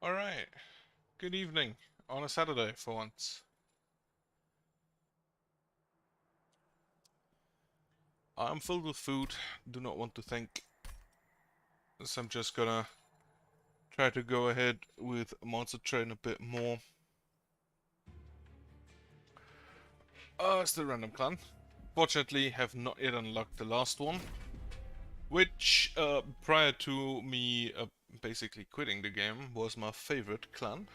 Alright, good evening on a Saturday for once. I'm filled with food, do not want to think, so I'm just gonna try to go ahead with Monster Train a bit more. Still random clan. Fortunately, have not yet unlocked the last one, which, prior to me basically quitting the game, was my favorite clan.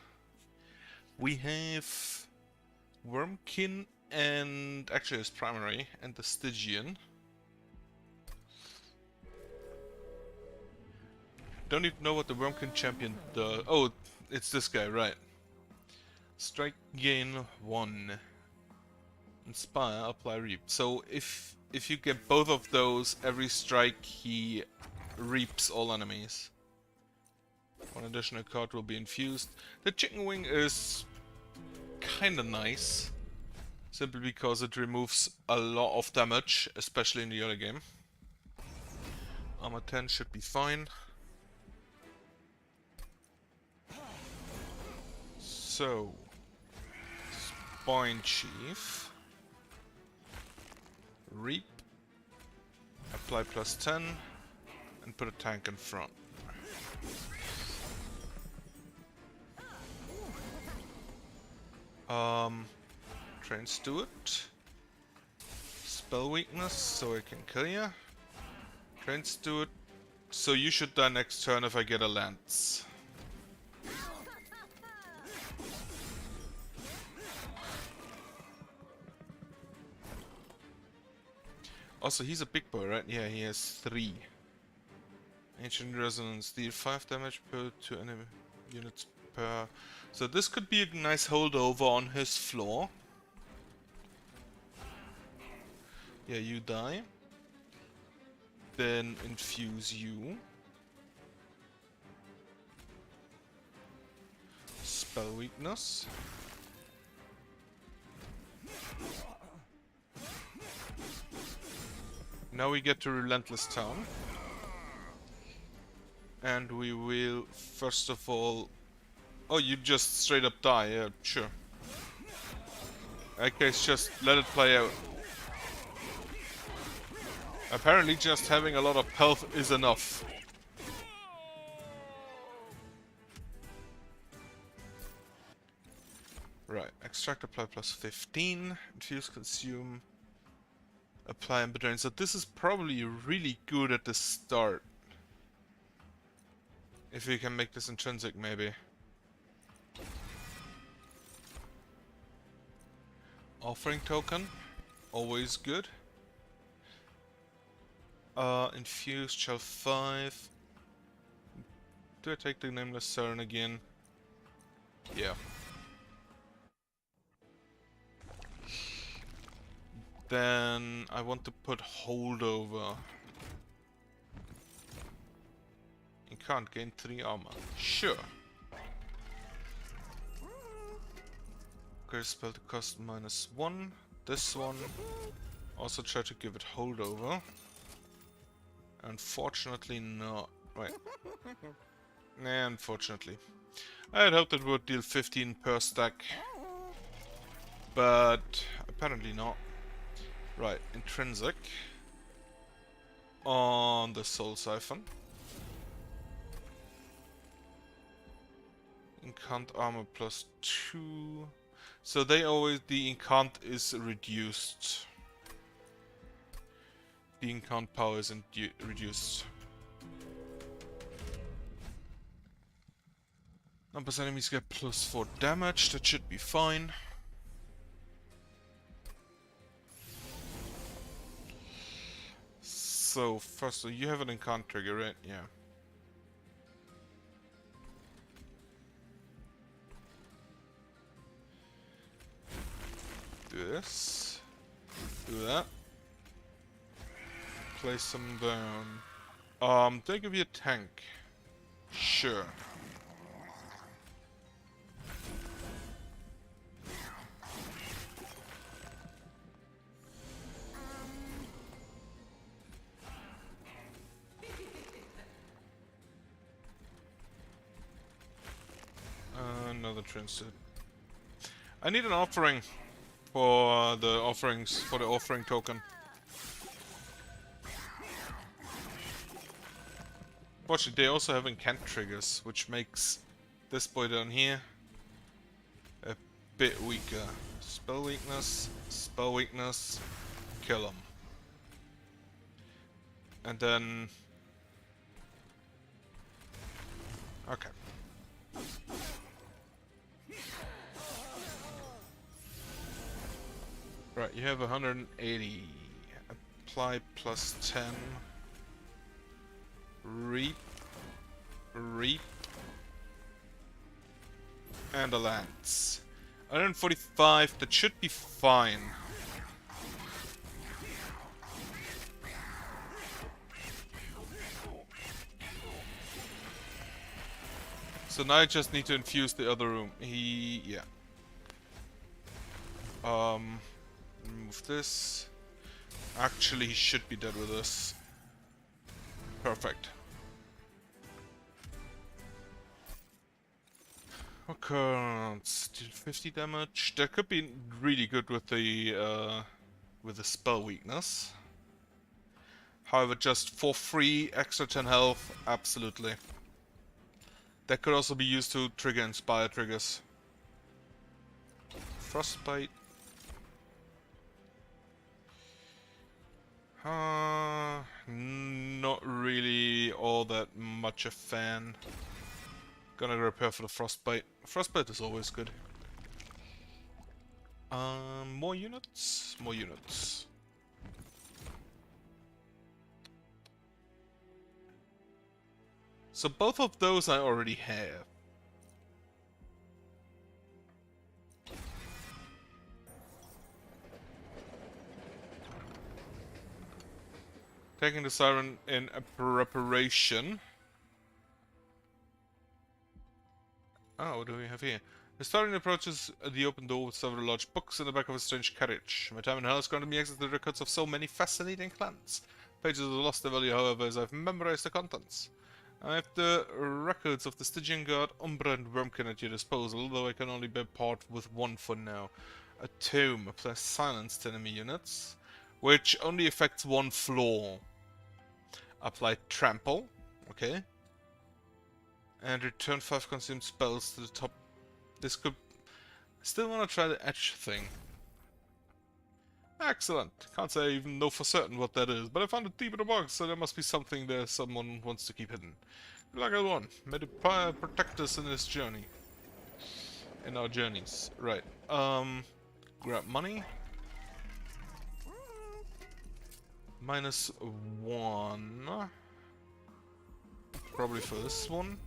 We have Wormkin and actually his primary and the Stygian. Don't even know what the Wormkin champion does. Oh, it's this guy, right. Strike gain 1. Inspire, apply reap. So if you get both of those, every strike he reaps all enemies. One additional card will be infused. The chicken wing is kinda nice. Simply because it removes a lot of damage, especially in the early game. Armor 10 should be fine. So, Spine Chief, Reap, apply plus 10, and put a tank in front. Train Steward, spell weakness, so I can kill ya. Train Steward, so you should die next turn if I get a lance. Also, he's a big boy, right? Yeah, he has 3. Ancient Resonance, deal 5 damage per 2 enemy units per... So this could be a nice holdover on his floor. Yeah, you die. Then infuse you. Spell weakness. Now we get to Relentless Town. And we will, first of all... Oh, you just straight up die, yeah, sure. In that case, just let it play out. Apparently just having a lot of health is enough. Right, extract apply plus 15, infuse consume, apply and drain. So this is probably really good at the start. If we can make this intrinsic, maybe. Offering token, always good. Infused shell 5. Do I take the Nameless Siren again? Yeah. Then I want to put holdover. You can't gain 3 armor. Sure. Okay, spell to cost -1. This one. Also try to give it holdover. Unfortunately not. Right. Nah, unfortunately. I had hoped it would deal 15 per stack. But apparently not. Right, intrinsic. On the Soul Siphon. Incant armor plus 2. So they always, the incant is reduced. The incant power is reduced. Numbers enemies get plus 4 damage, that should be fine. So, first, you have an incant trigger, right? Yeah. Do this. Do that. Place them down. They give you a tank. Sure. inventory instead. I need an offering for the offerings, for the offering token. Fortunately, they also have incant triggers, which makes this boy down here a bit weaker. Spell weakness, kill him. And then... okay. Right, you have 180. Apply plus 10. Reap. And a lance. 145, that should be fine. So now I just need to infuse the other room. Yeah. Remove this. Actually, he should be dead with this. Perfect. Okay, still 50 damage. That could be really good with the spell weakness. However, just for free, extra 10 health, absolutely. That could also be used to trigger Inspire triggers. Frostbite. Not really all that much a fan. Gonna repair for the Frostbite. Frostbite is always good. More units? More units. So both of those I already have. Taking the Siren in a preparation. Oh, what do we have here? The Siren approaches the open door with several large books in the back of a strange carriage. My time in hell has granted me access to the records of so many fascinating clans. Pages have lost their value, however, as I've memorized the contents. I have the records of the Stygian Guard, Umbra and Wormkin at your disposal, though I can only bear part with one for now. A Tome applies silence to enemy units, which only affects one floor. Apply Trample, okay. And return 5 consumed spells to the top. This could... still want to try the edge thing. Excellent. Can't say I even know for certain what that is, but I found it deep in the box, so there must be something there someone wants to keep hidden. Good luck, everyone. May the Pyre protect us in this journey. In our journeys. Right. Grab money. -1. Probably for this one.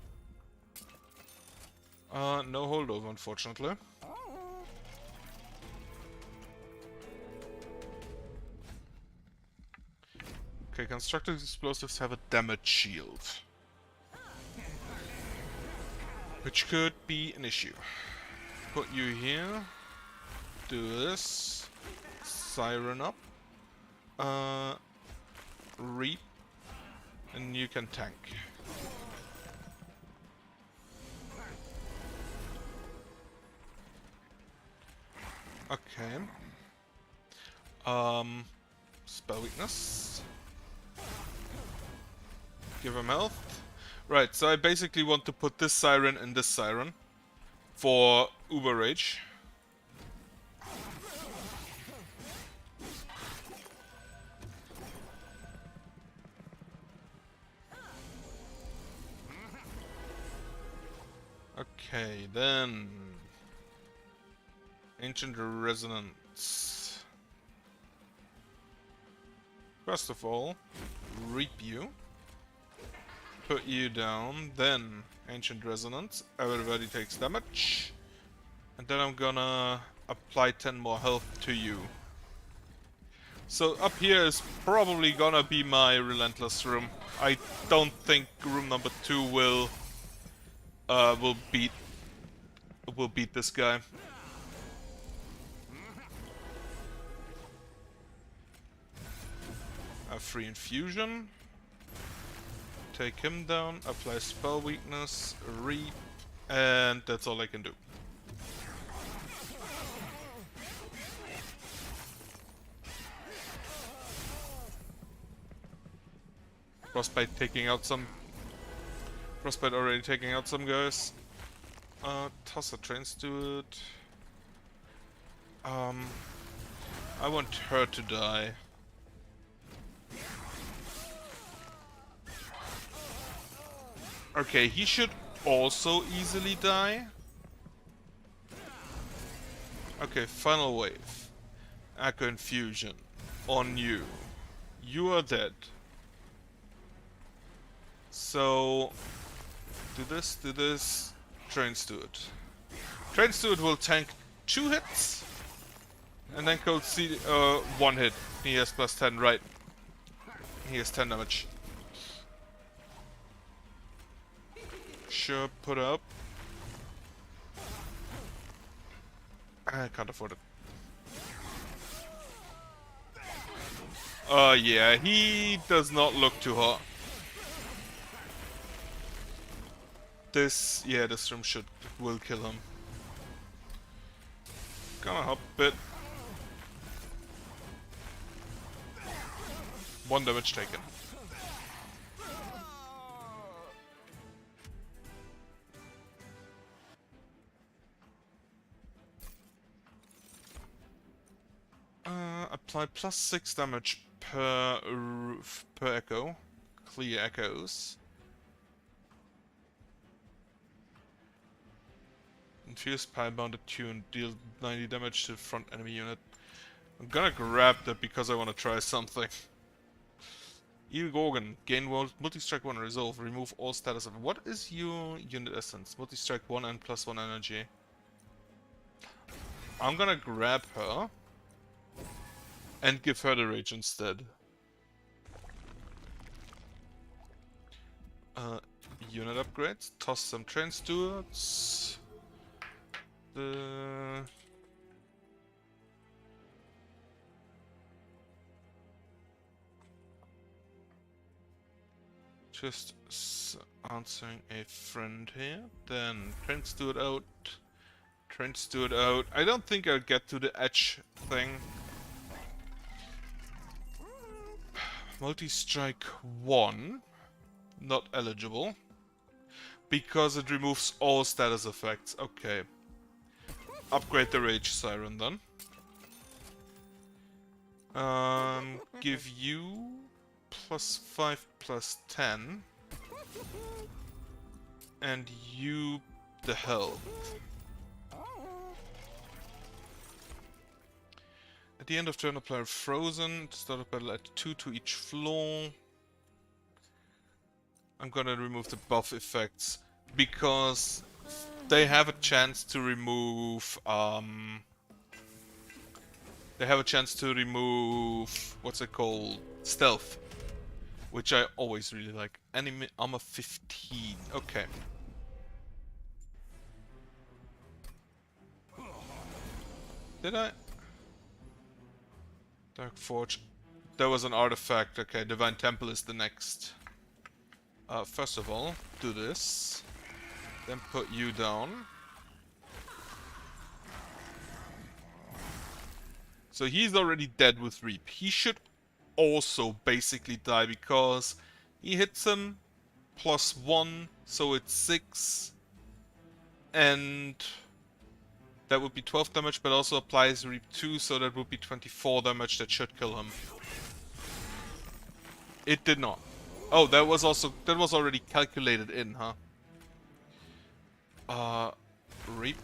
No holdover, unfortunately. Okay, constructed explosives have a damage shield. Which could be an issue. Put you here. Do this. Siren up. Reap. And you can tank. Okay. Spell weakness. Give him health. Right, so I basically want to put this Siren and this Siren for Uber Rage. Okay, then Ancient Resonance. First of all, reap you. Put you down, then Ancient Resonance. Everybody takes damage. And then I'm gonna apply 10 more health to you. So up here is probably gonna be my Relentless room. I don't think room number 2 will beat this guy. A free infusion. Take him down, apply spell weakness, reap, and that's all I can do. Frostbite taking out some... Frostbite already taking out some guys. Toss a train steward. I want her to die. Okay, he should also easily die. Okay, final wave. Echo Infusion. On you. You are dead. So... do this. Train Steward. Train Steward will tank 2 hits. And then Cold C... 1 hit. He has plus 10, right. He has 10 damage. Sure, put up. I can't afford it. Yeah, he does not look too hot. This room will kill him. Gonna hop it. 1 damage taken. Apply plus 6 damage per echo. Clear echoes. Infused Pie-bound attune. Deal 90 damage to the front enemy unit. I'm gonna grab that because I want to try something. Eel Gorgon. Gain multi-strike 1 resolve. Remove all status of... What is your unit essence? Multi-strike 1 and plus 1 energy. I'm gonna grab her. And give her the rage instead. Unit upgrades. Toss some train stewards. Just answering a friend here. Then train steward out. Train steward out. I don't think I'll get to the edge thing. Multi-strike 1. Not eligible. Because it removes all status effects. Okay. Upgrade the Rage Siren then. Give you plus 5 plus 10. And you the health. At the end of turn, apply Frozen. Start a battle, add 2 to each floor. I'm gonna remove the buff effects because they have a chance to remove what's it called? Stealth. Which I always really like. Enemy armor 15. Okay. Did I? Dark Forge. There was an artifact. Okay, Divine Temple is the next. First of all, do this. Then put you down. So he's already dead with Reap. He should also basically die because he hits him plus 1, so it's 6. And that would be 12 damage, but also applies Reap 2, so that would be 24 damage. That should kill him. It did not. Oh, that was already calculated in, huh? Reap.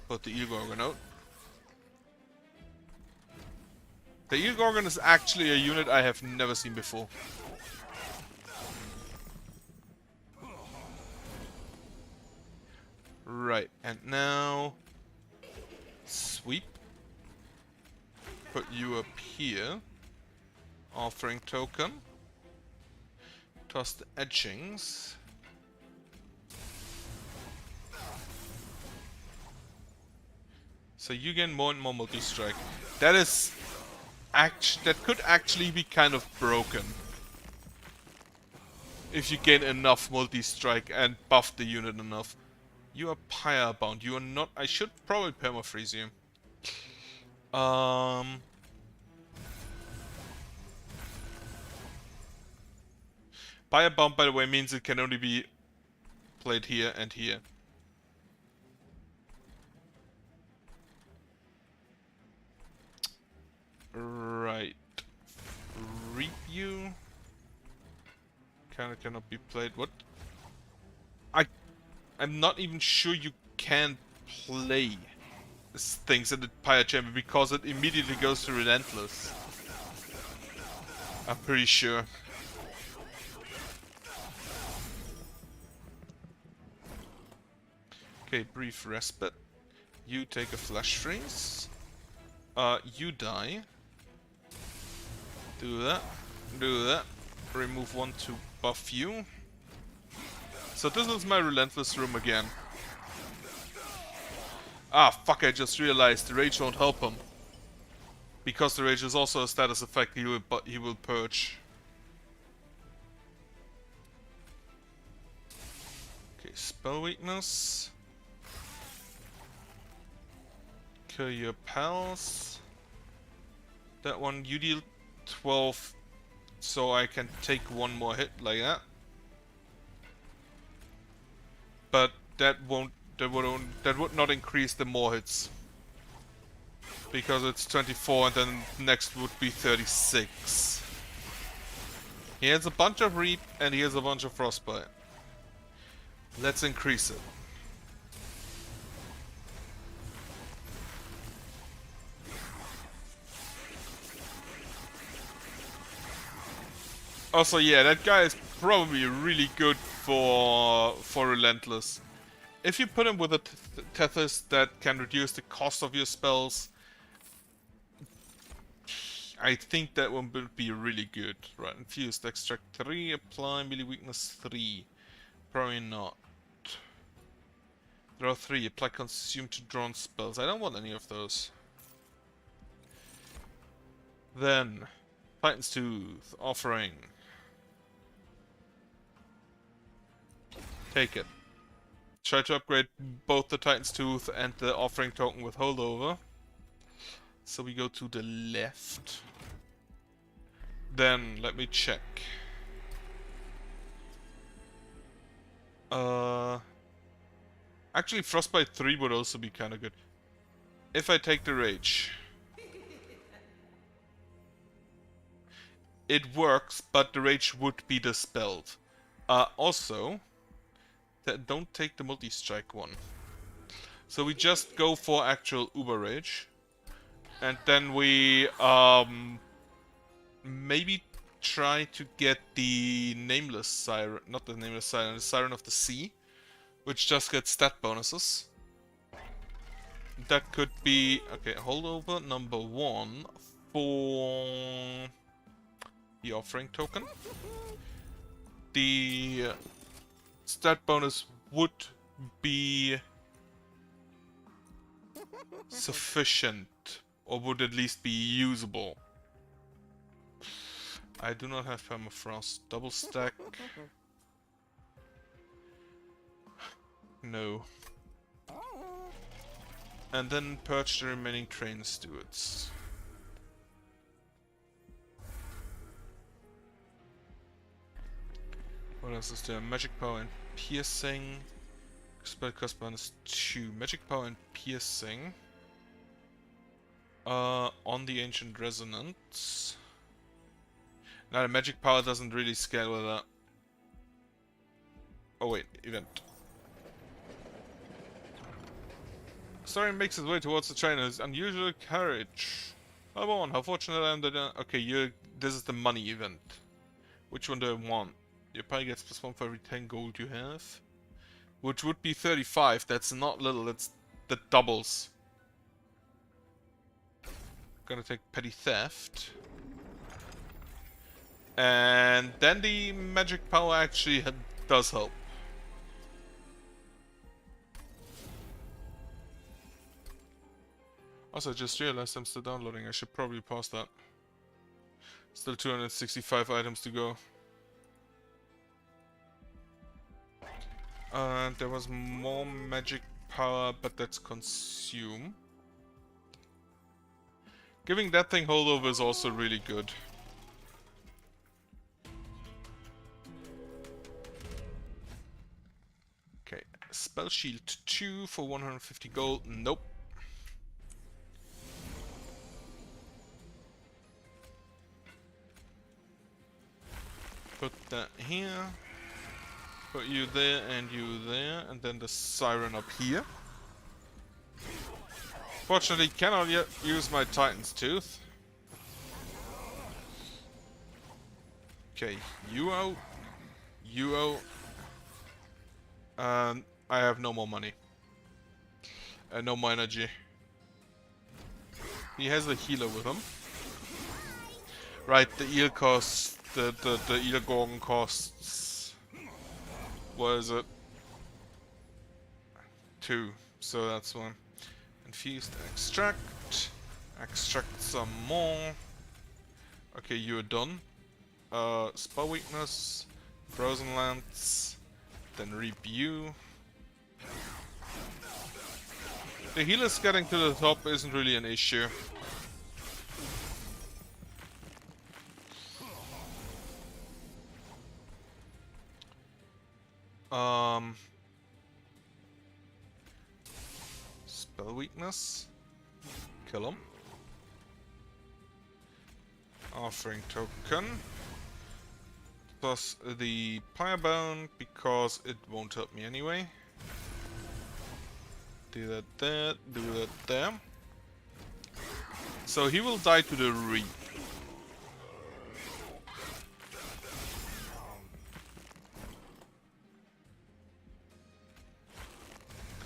Put the Eel Gorgon out. The Eel Gorgon is actually a unit I have never seen before. Right, and now sweep. Put you up here. Offering token. Toss the etchings. So you gain more and more multi-strike. That is that could actually be kind of broken. If you gain enough multi-strike and buff the unit enough. You are pyre bound. You are not. I should probably permafreeze you. Fire Bomb, by the way, means it can only be played here and here. Right. Review. Cannot be played. What? I'm not even sure you can play things in the Pyre Chamber because it immediately goes to Relentless. I'm pretty sure. Okay, brief respite. You take a flash freeze. You die. Do that. Do that. Remove one to buff you. So this is my Relentless room again. Ah, fuck, I just realized the Rage won't help him. Because the Rage is also a status effect, he will purge. Okay, spell weakness. Kill your pals. That one, you deal 12, so I can take one more hit like that. But that would not increase the more hits. Because it's 24 and then next would be 36. He has a bunch of Reap and he has a bunch of Frostbite. Let's increase it. Also, yeah, that guy is probably really good for Relentless. If you put him with a Tethys that can reduce the cost of your spells, I think that one will be really good. Right, infused, extract 3, apply melee weakness 3. Probably not. Draw 3, apply consume to drawn spells. I don't want any of those. Then, Titan's Tooth, offering. Take it. Try to upgrade both the Titan's Tooth and the offering token with holdover. So we go to the left. Then, let me check. Actually, Frostbite 3 would also be kind of good. If I take the Rage. It works, but the Rage would be dispelled. Also, don't take the multi-strike one. So we just go for actual Uber Rage. And then we, maybe try to get the Nameless Siren, not the Nameless Siren, the Siren of the Sea, which just gets stat bonuses. That could be, okay, holdover number 1 for the offering token. The stat bonus would be sufficient, or would at least be usable. I do not have permafrost. Double stack. No. And then purge the remaining train stewards. What else is there? Magic power and piercing. Spell cost -2. Magic power and piercing. On the ancient resonance. Now the magic power doesn't really scale with that. Oh wait, event. Story makes its way towards the trainer's unusual carriage. Number 1, how fortunate I am that okay, this is the money event. Which one do I want? Your pie gets +1 for every 10 gold you have. Which would be 35, that's not little, that doubles. Gonna take petty theft. And then the magic power actually does help. Also, I just realized I'm still downloading. I should probably pause that. Still 265 items to go. And there was more magic power, but that's consume. Giving that thing holdover is also really good. Spell Shield 2 for 150 gold. Nope. Put that here. Put you there and you there. And then the Siren up here. Fortunately, cannot yet use my Titan's Tooth. Okay, you out. You out. And I have no more money. And no more energy. He has a healer with him. Right, the eel costs... The eel gorgon costs... What is it? 2. So that's one. Infused extract. Extract some more. Okay, you're done. Spell weakness. Frozen Lance. Then reap you. The healers getting to the top isn't really an issue. Spell weakness. Kill him. Offering token. Plus the Firebound, because it won't help me anyway. Do that there, do that there. So he will die to the reap.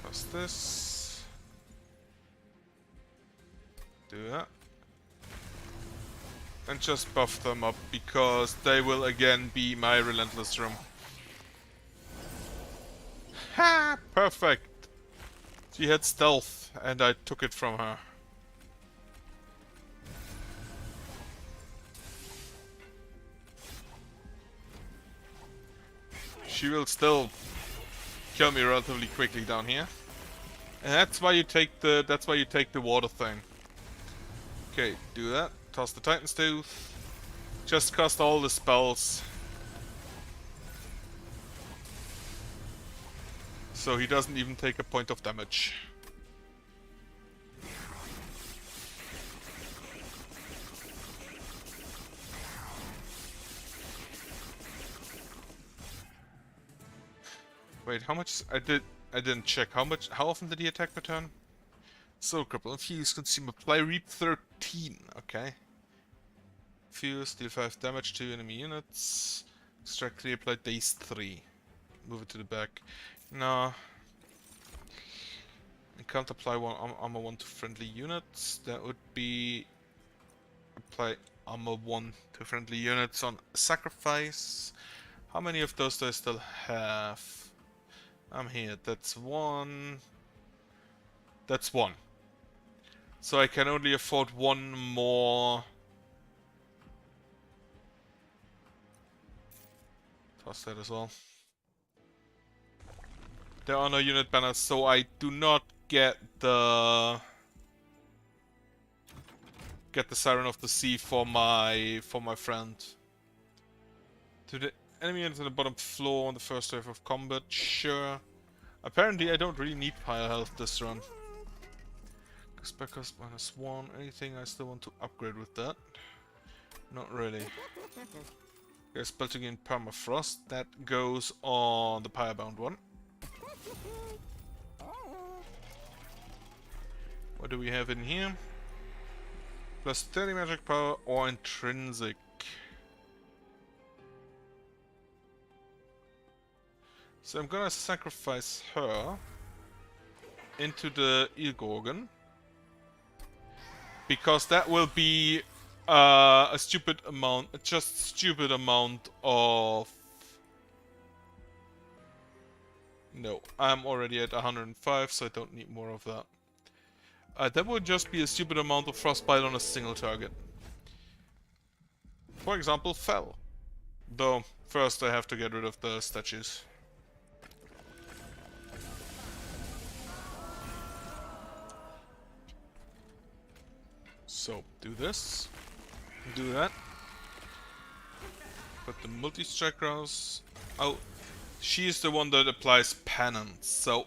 Cast this. Do that. And just buff them up, because they will again be my Relentless Room. Ha! Perfect! She had stealth, and I took it from her. She will still kill me relatively quickly down here. And that's why you take the water thing. Okay, do that. Toss the Titan's Tooth. Just cast all the spells. So he doesn't even take a point of damage. Wait, how much? I didn't check. How often did he attack per turn? Soul Cripple. Infuse, consume, apply, reap 13. Okay. Fuse, deal 5 damage to enemy units. Extract 3, apply daze 3. Move it to the back. No. I can't apply armor 1 to friendly units. That would be... Apply armor 1 to friendly units on sacrifice. How many of those do I still have? I'm here. That's 1. That's 1. So I can only afford 1 more. Toss that as well. There are no unit banners, so I do not get the Siren of the Sea for my friend. To the enemy units on the bottom floor on the first wave of combat, sure. Apparently I don't really need pile health this run. Spell cost -1. Anything I still want to upgrade with that? Not really. Okay, spell to gain permafrost. That goes on the Firebound one. What do we have in here? Plus 30 magic power or intrinsic. So I'm gonna sacrifice her into the Eel Gorgon. Because that will be a stupid amount, stupid amount of... No, I'm already at 105, so I don't need more of that. That would just be a stupid amount of frostbite on a single target. For example, Fell. Though, first I have to get rid of the statues. So, do this. Do that. Put the multi-strike rouse out. She is the one that applies penance, so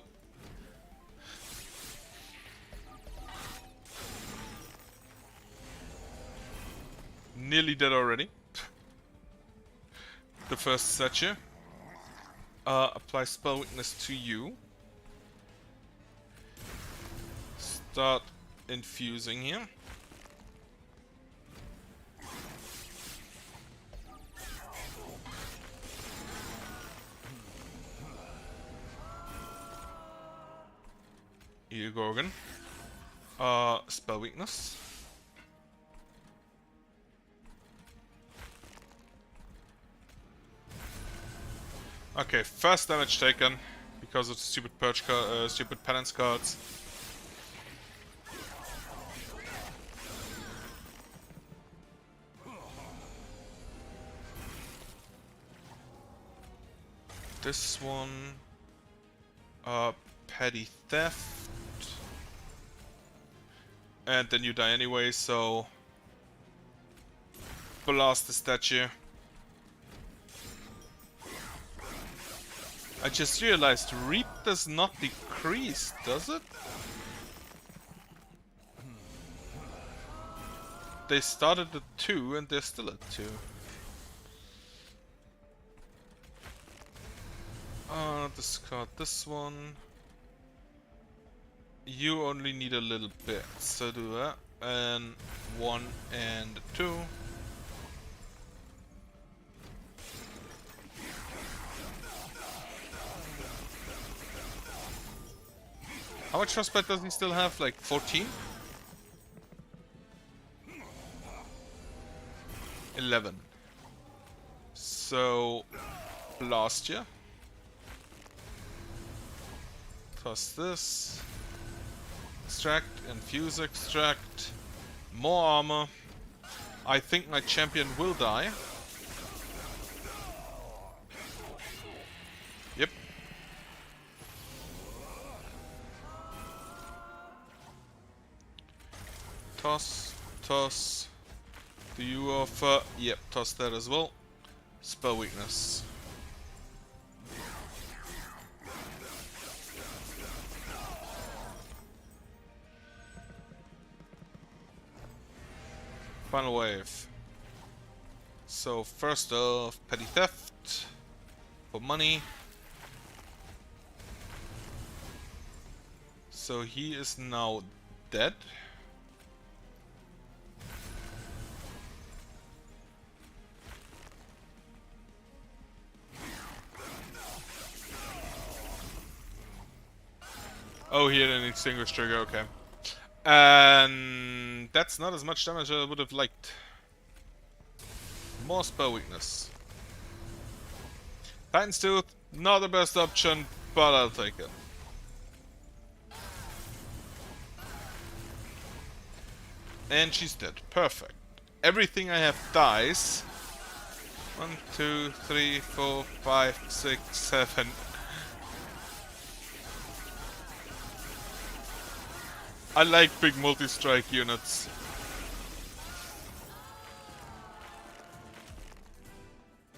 Nearly dead already. The first statue. Apply spell weakness to you. Start infusing here. Here, Gorgon. Spell weakness. Okay, first damage taken because of stupid stupid penance cards. This one, petty theft, and then you die anyway. So blast the statue. I just realized Reap does not decrease, does it? They started at 2 and they're still at 2. Discard this one. You only need a little bit, so do that. And 1 and 2. How much frostbite does he still have? Like 14? 11. So last year. Toss this. Extract, infuse, extract. More armor. I think my champion will die. Yep. Toss, toss. Do you offer? Yep, toss that as well. Spell weakness. Final wave. So first off, petty theft for money. So he is now dead. Oh, he had an extinguished trigger, okay. And that's not as much damage as I would have liked. More spell weakness. Titan's Tooth, not the best option, but I'll take it. And she's dead. Perfect. Everything I have dies. 1, 2, 3, 4, 5, 6, 7. I like big multi-strike units.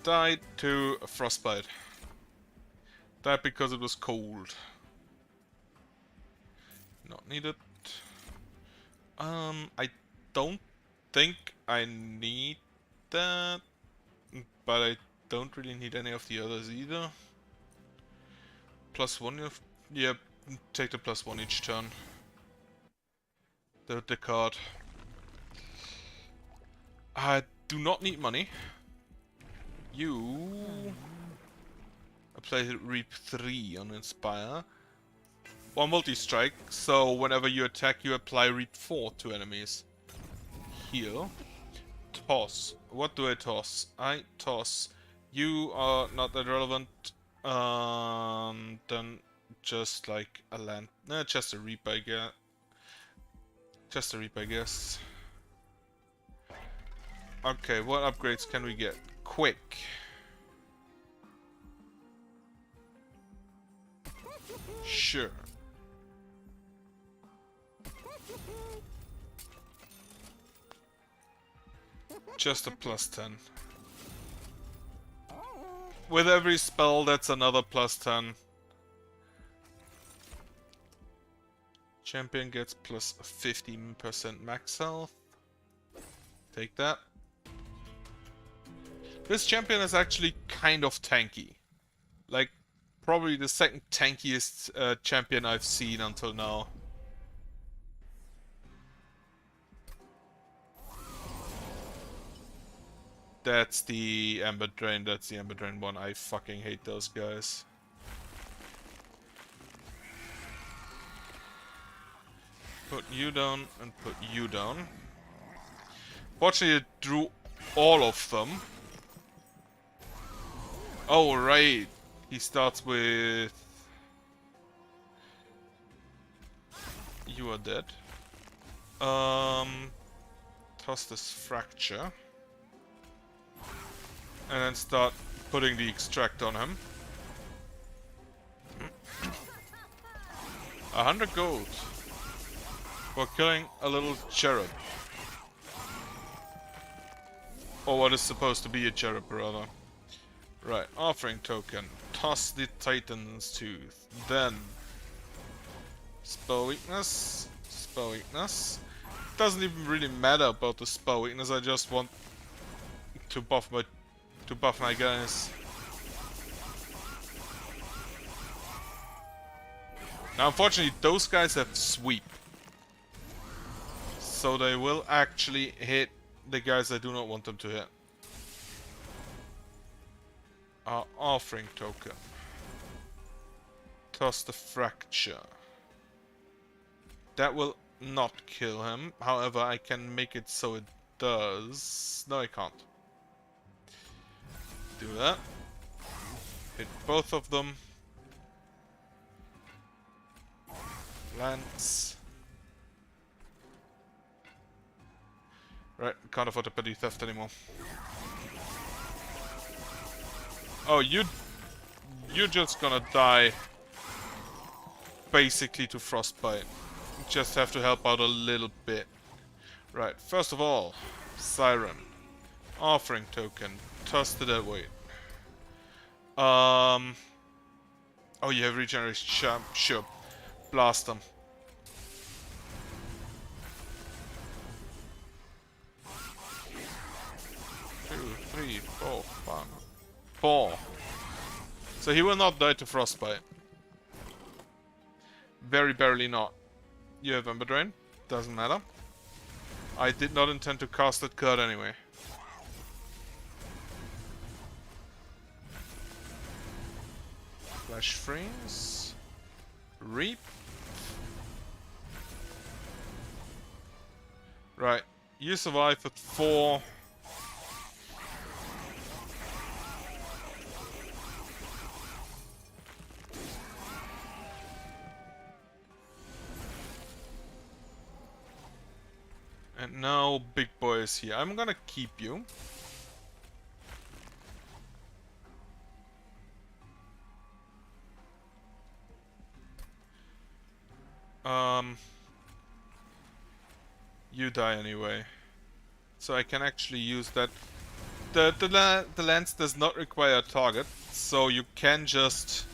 Died to a frostbite. Died because it was cold. Not needed. I don't think I need that, but I don't really need any of the others either. +1 of, yeah, take the +1 each turn. The card. I do not need money. You apply Reap 3 on Inspire. Or multi-strike, so whenever you attack you apply Reap 4 to enemies. Heal. Toss. What do I toss? I toss. You are not that relevant. Then just like a land. Just a Reap, I guess. Just a Reap, I guess. Okay, what upgrades can we get? Quick. Sure. Just a +10. With every spell, that's another +10. Champion gets +15% max health. Take that. This champion is actually kind of tanky. Like, probably the second tankiest champion I've seen until now. That's the Ember Drain, that's the Ember Drain one. I fucking hate those guys. Put you down and put you down. Fortunately, it drew all of them. Oh, right. He starts with... You are dead. Toss this Fracture. And then start putting the Extract on him. 100 gold. For killing a little cherub. Or what is supposed to be a cherub, rather. Right, offering token. Toss the Titan's Tooth. Then... Spell weakness. Spell weakness. Doesn't even really matter about the spell weakness, I just want to buff my guys. Now unfortunately those guys have sweep. So they will actually hit the guys I do not want them to hit. Our offering token. Toss the Fracture. That will not kill him. However, I can make it so it does. No, I can't. Do that. Hit both of them. Lance. Right, can't afford to petty theft anymore. Oh, you're just gonna die basically to frostbite. You just have to help out a little bit. Right, first of all, Siren. Offering token. Toss the dead weight. Oh, you have regeneration. Sure. Blast them. Two, three, four, five. 4. So he will not die to frostbite. Very barely not. You have Ember Drain. Doesn't matter. I did not intend to cast that card anyway. Flash Freeze. Reap. Right. You survive at 4. And now big boy is here. I'm gonna keep you. You die anyway. So I can actually use that. The lance does not require a target, so you can just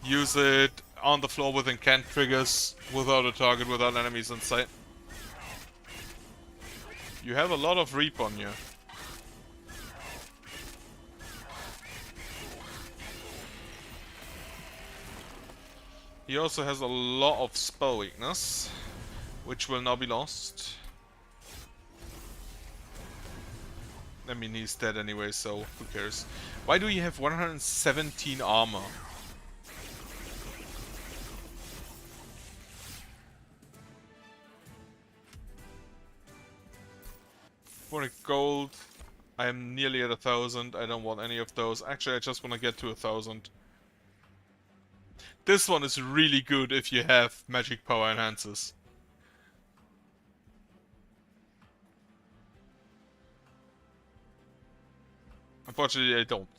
use it on the floor with incant triggers without a target, without enemies in sight. You have a lot of Reap on you. He also has a lot of spell weakness, which will now be lost. I mean, he's dead anyway, so who cares? Why do you have 117 armor? For gold, I am nearly at 1,000. I don't want any of those. Actually, I just want to get to 1,000. This one is really good if you have magic power enhancers. Unfortunately, I don't.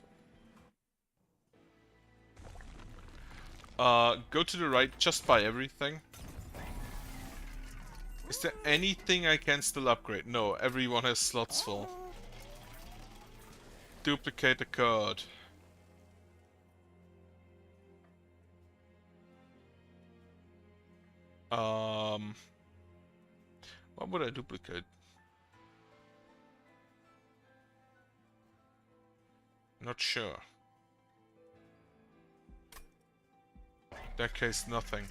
Go to the right, just buy everything. Is there anything I can still upgrade? No, everyone has slots full. Duplicate the card. What would I duplicate? Not sure. In that case, nothing.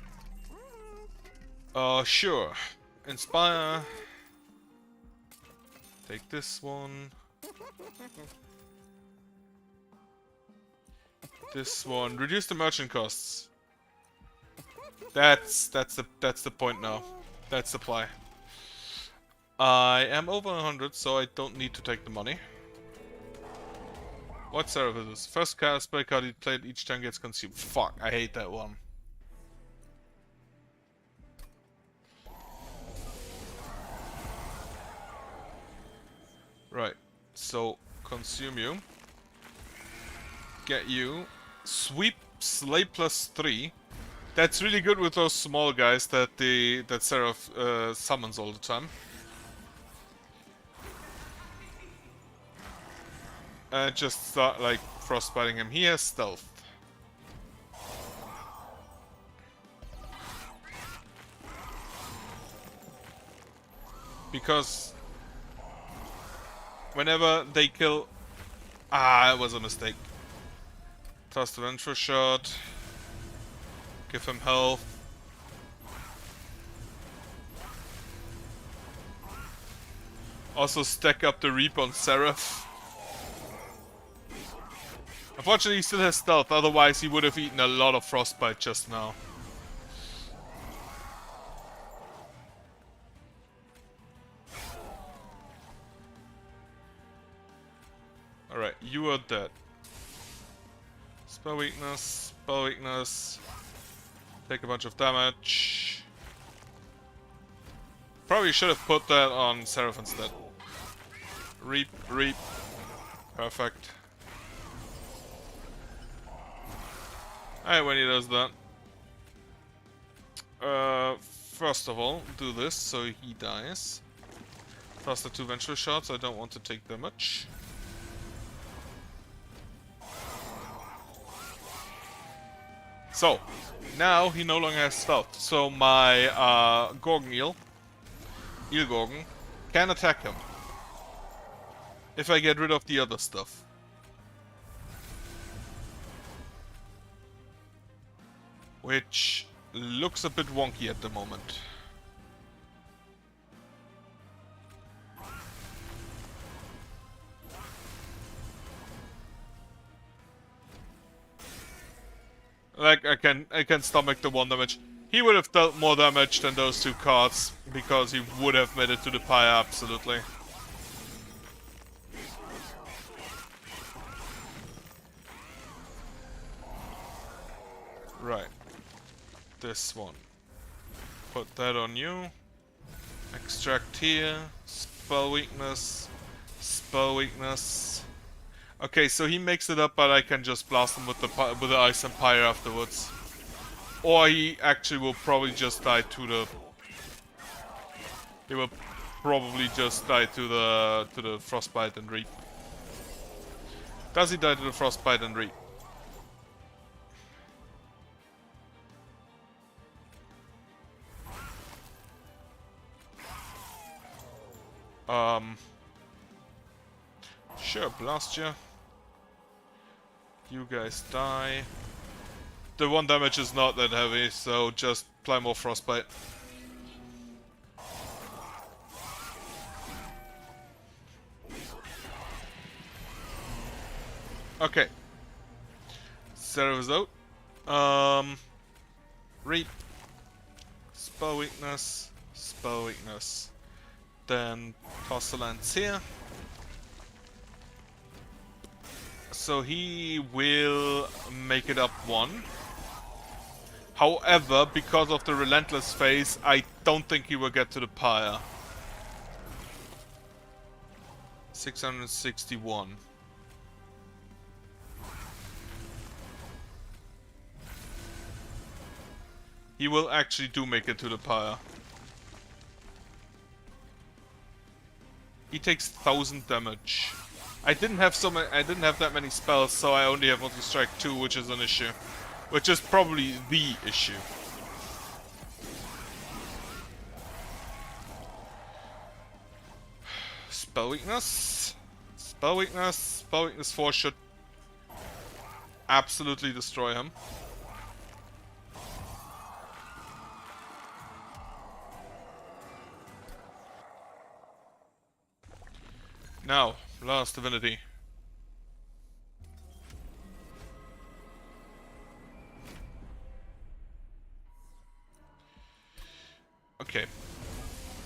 Sure. Inspire. Take this one. This one. Reduce the merchant costs. That's the point now. That's the play. I am over 100, so I don't need to take the money. What server is this? First card, spell card you played each turn gets consumed. Fuck, I hate that one. Right, so consume you. Get you. Sweep Slay +3. That's really good with those small guys that Seraph summons all the time. And just start like frostbiting him. He has stealth. Because whenever they kill... Ah, it was a mistake. Toss the vengeful shot. Give him health. Also stack up the Reap on Seraph. Unfortunately he still has stealth, otherwise he would have eaten a lot of frostbite just now. Alright, you are dead. Spell weakness, spell weakness. Take a bunch of damage. Probably should have put that on Seraph instead. Reap, reap. Perfect. Alright, when he does that. First of all, do this so he dies. Plus the 2 vengeful shots, I don't want to take damage. So, now he no longer has stealth. So my Gorgon Eel Gorgon, can attack him. If I get rid of the other stuff. Which looks a bit wonky at the moment. Like I can stomach the 1 damage. He would have dealt more damage than those 2 cards because he would have made it to the pyre absolutely. Right. This one. Put that on you. Extract here. Spell weakness. Spell weakness. Okay, so he makes it up, but I can just blast him with the ice and pyre afterwards. Or he actually will probably just die to the... He will probably just die to the frostbite and reap. Does he die to the frostbite and reap? Sure, blast you. You guys die. The 1 damage is not that heavy, so just apply more frostbite. Okay. Seraph is out. Reap. Spell weakness. Spell weakness. Then toss the lands here. So he will make it up 1. However, because of the relentless phase, I don't think he will get to the pyre. 661. He will actually do make it to the pyre. He takes 1000 damage. I didn't have that many spells, so I only have multi-strike 2, which is an issue. Which is probably the issue. Spell weakness. Spell weakness. Spell weakness 4 should absolutely destroy him. Now, last divinity. Okay.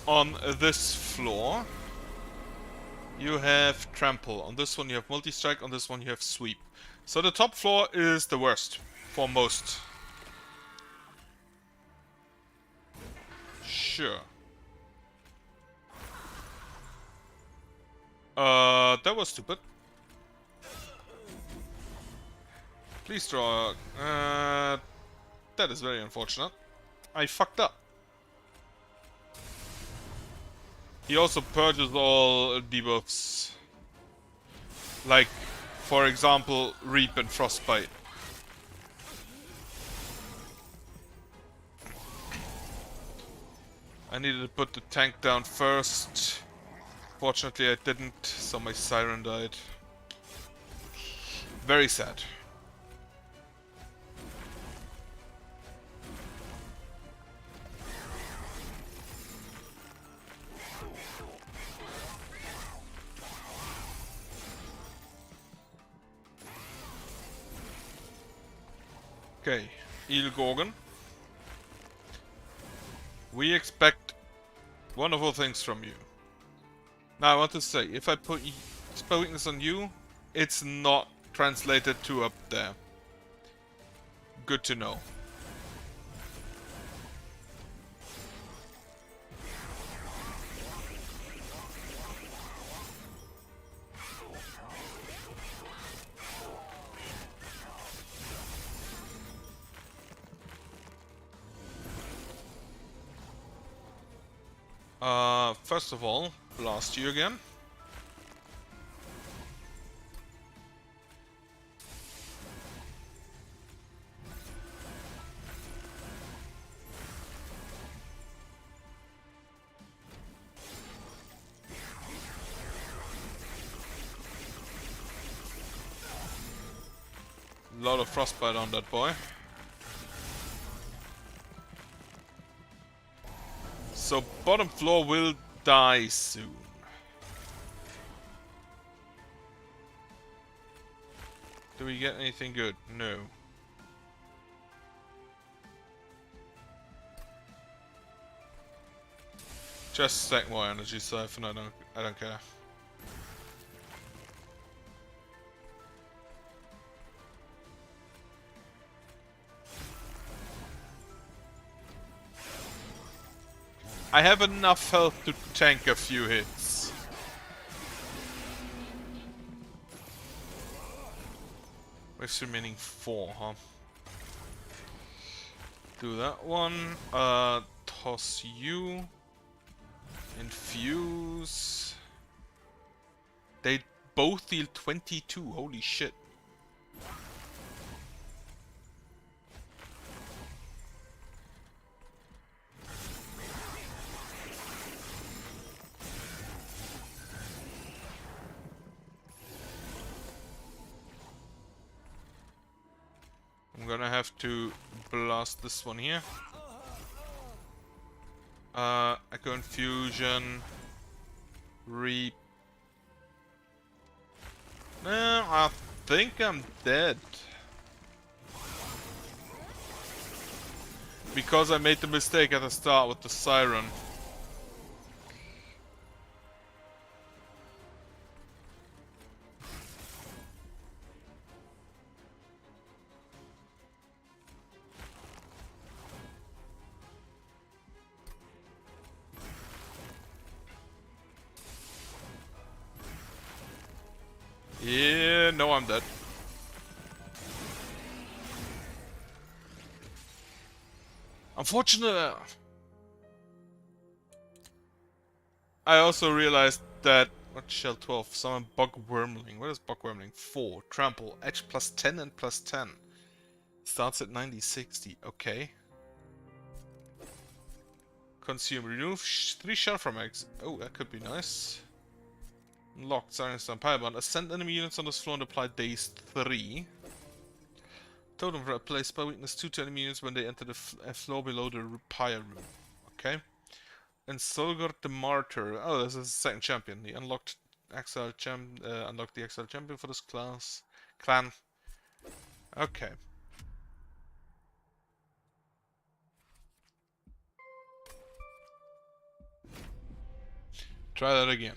On this floor, you have trample. On this one you have multi-strike. On this one you have sweep. So the top floor is the worst for most. Sure. That was stupid. Please draw. That is very unfortunate. I fucked up. He also purges all debuffs. Like, for example, Reap and Frostbite. I needed to put the tank down first. Fortunately I didn't, so my Siren died. Very sad. Okay, Ilgorgon. We expect wonderful things from you. Now I want to say, if I put spell weakness on you, it's not translated to up there. Good to know. First of all, blast you again. A lot of frostbite on that boy. So bottom floor will die soon. Do we get anything good? No. Just stack more energy siphon, I don't care. I have enough health to tank a few hits. Waves remaining 4, huh? Do that one. Toss you. Infuse. They both deal 22. Holy shit. I'm gonna have to blast this one here. Echo Infusion. Reap. No, I think I'm dead. Because I made the mistake at the start with the Siren. Yeah, no, I'm dead. Unfortunate. I also realized that what shell 12? Summon Bug Wormling. What is Bug Wormling? 4. Trample. Edge plus 10 and plus 10. Starts at 90-60. Okay. Consume. Remove 3 shell from eggs. Oh, that could be nice. Locked. Siren Stone. Pyrebond. Ascend enemy units on this floor and apply daze 3. Totem applies spell weakness 2 to enemy units when they enter the floor below the pyre room. Okay. And Solgard the Martyr. Oh, this is the second champion. He unlocked unlocked the exiled champion for this clan. Okay. Try that again.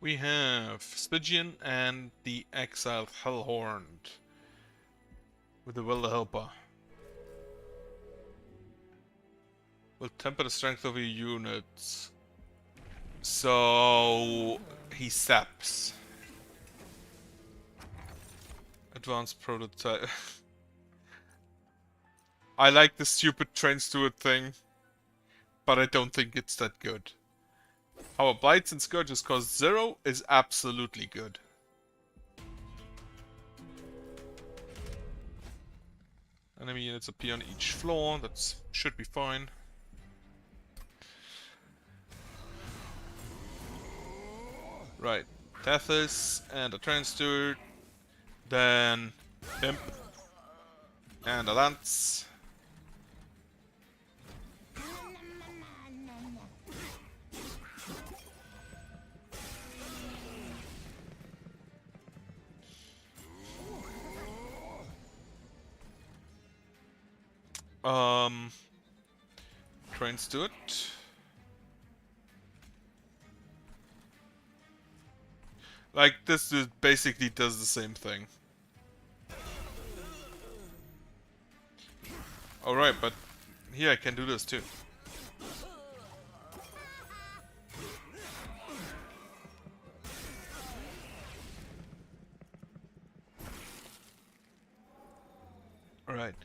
We have Stygian and the exiled Hellhorned with the Wilder Helper. Will temper the strength of your units. So he saps. Advanced prototype. I like the stupid train steward thing, but I don't think it's that good. Our Blights and Scourges cost 0 is absolutely good. Enemy units appear on each floor, that should be fine. Right, Tethys and a train steward, then Imp and a lance. Train steward. Like, this dude basically does the same thing. Alright, but here I can do this too. Alright.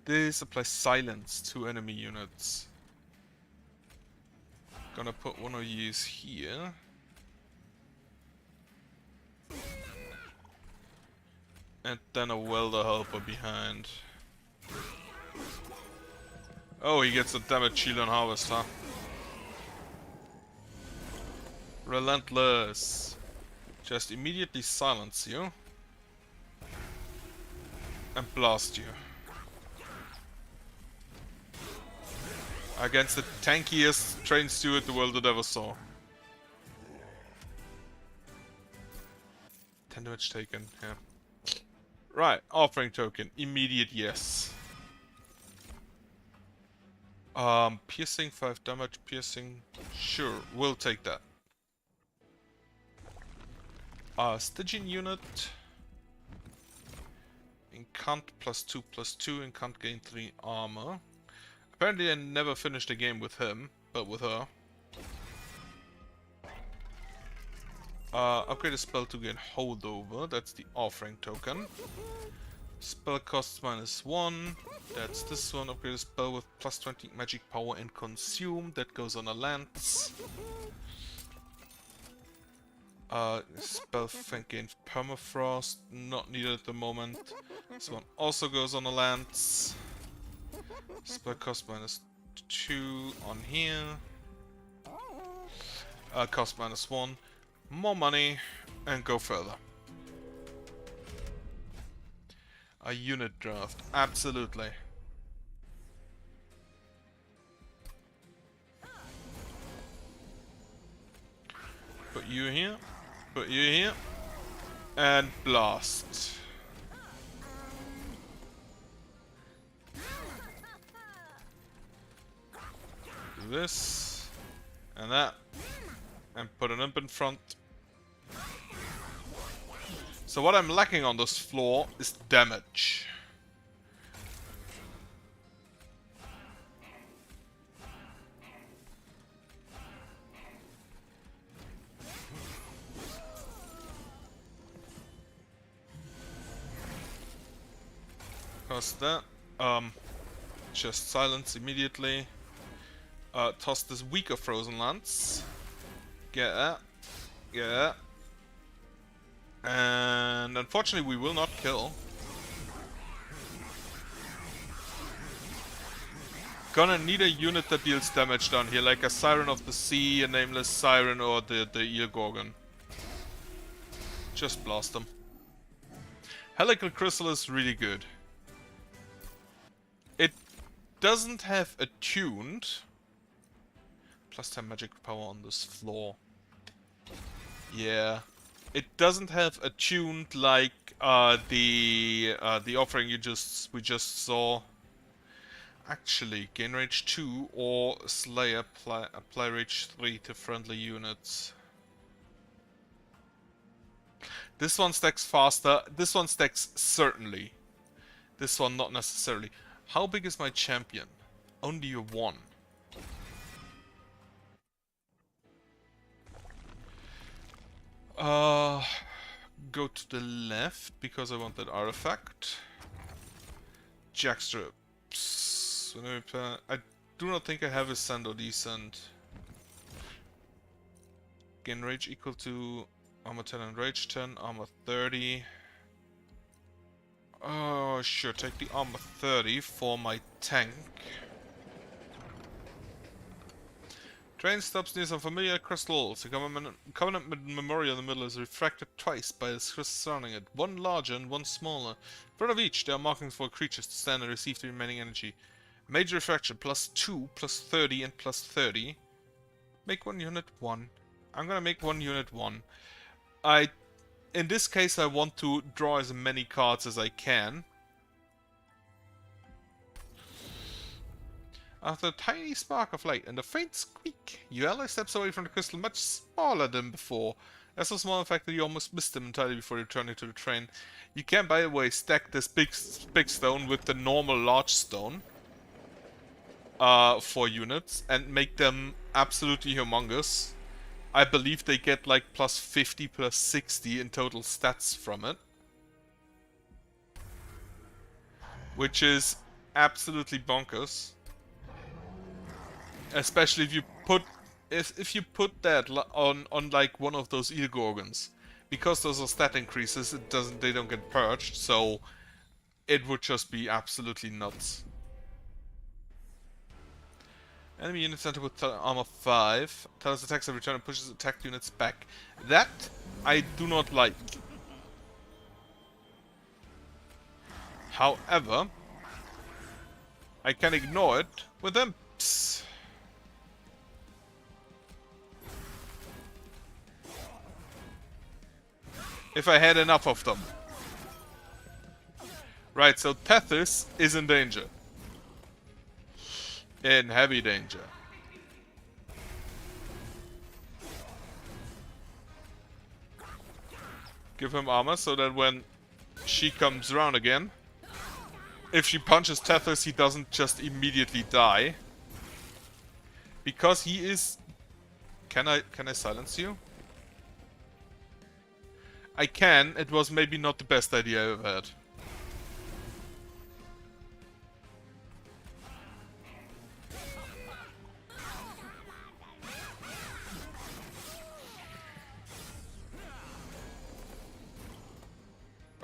This applies silence to enemy units. Gonna put one of these here. And then a welder helper behind. Oh, he gets a damage shield on harvest, huh? Relentless. Just immediately silence you. And blast you. Against the tankiest train steward the world had ever saw. 10 damage taken, yeah. Right, offering token, immediate yes. Piercing, 5 damage, piercing, sure, we'll take that. Stygian unit. Incant +2/+2, Incant gain 3 armor. Apparently I never finished a game with him, but with her. Upgrade a spell to gain holdover, that's the offering token. Spell costs -1, that's this one. Upgrade a spell with +20 magic power and consume, that goes on a lance. Spell Fang gains permafrost, not needed at the moment. This one also goes on a lance. Spell cost -2 on here. Cost -1. More money, and go further. A unit draft, absolutely. Put you here, put you here, and blast. Do this, and that, and put an imp in front. So what I'm lacking on this floor is damage. Cause that, just silence immediately. Toss this weaker frozen lance. Get that. Get that. And unfortunately we will not kill. Gonna need a unit that deals damage down here, like a Siren of the Sea, a Nameless Siren, or the Eel Gorgon. Just blast them. Helical Crystal is really good. It doesn't have attuned. Plus 10 magic power on this floor. Yeah. It doesn't have attuned like the offering we just saw. Actually, gain rage 2 or Slayer apply rage 3 to friendly units. This one stacks faster. This one stacks certainly. This one not necessarily. How big is my champion? Only a 1. Go to the left because I want that artifact. Jackstraps. I do not think I have a send or descent. Gain rage equal to armor 10 and rage 10, armor 30. Oh, sure, take the armor 30 for my tank. Train stops near some familiar crystals. The Covenant Memorial in the middle is refracted twice by the crystals surrounding it. One larger and one smaller. In front of each, there are markings for creatures to stand and receive the remaining energy. Major refraction, plus 2, plus 30, and plus 30. Make one unit 1. I'm gonna make one unit 1. In this case, I want to draw as many cards as I can. After a tiny spark of light and a faint squeak, your ally steps away from the crystal much smaller than before. That's so small in fact that you almost missed him entirely before returning to the train. You can, by the way, stack this big stone with the normal large stone for units and make them absolutely humongous. I believe they get like plus 50, plus 60 in total stats from it. Which is absolutely bonkers. Especially if you put that on like one of those eel gorgons, because those are stat increases. They don't get purged, so it would just be absolutely nuts. Enemy unit center with armor 5 tells attacks every turn and pushes attack units back. That I do not like. However, I can ignore it with imps. If I had enough of them. Right, so Tethys is in danger. In heavy danger. Give him armor so that when she comes around again, if she punches Tethys, he doesn't just immediately die. Because he is... Can I silence you? I can. It was maybe not the best idea I ever had.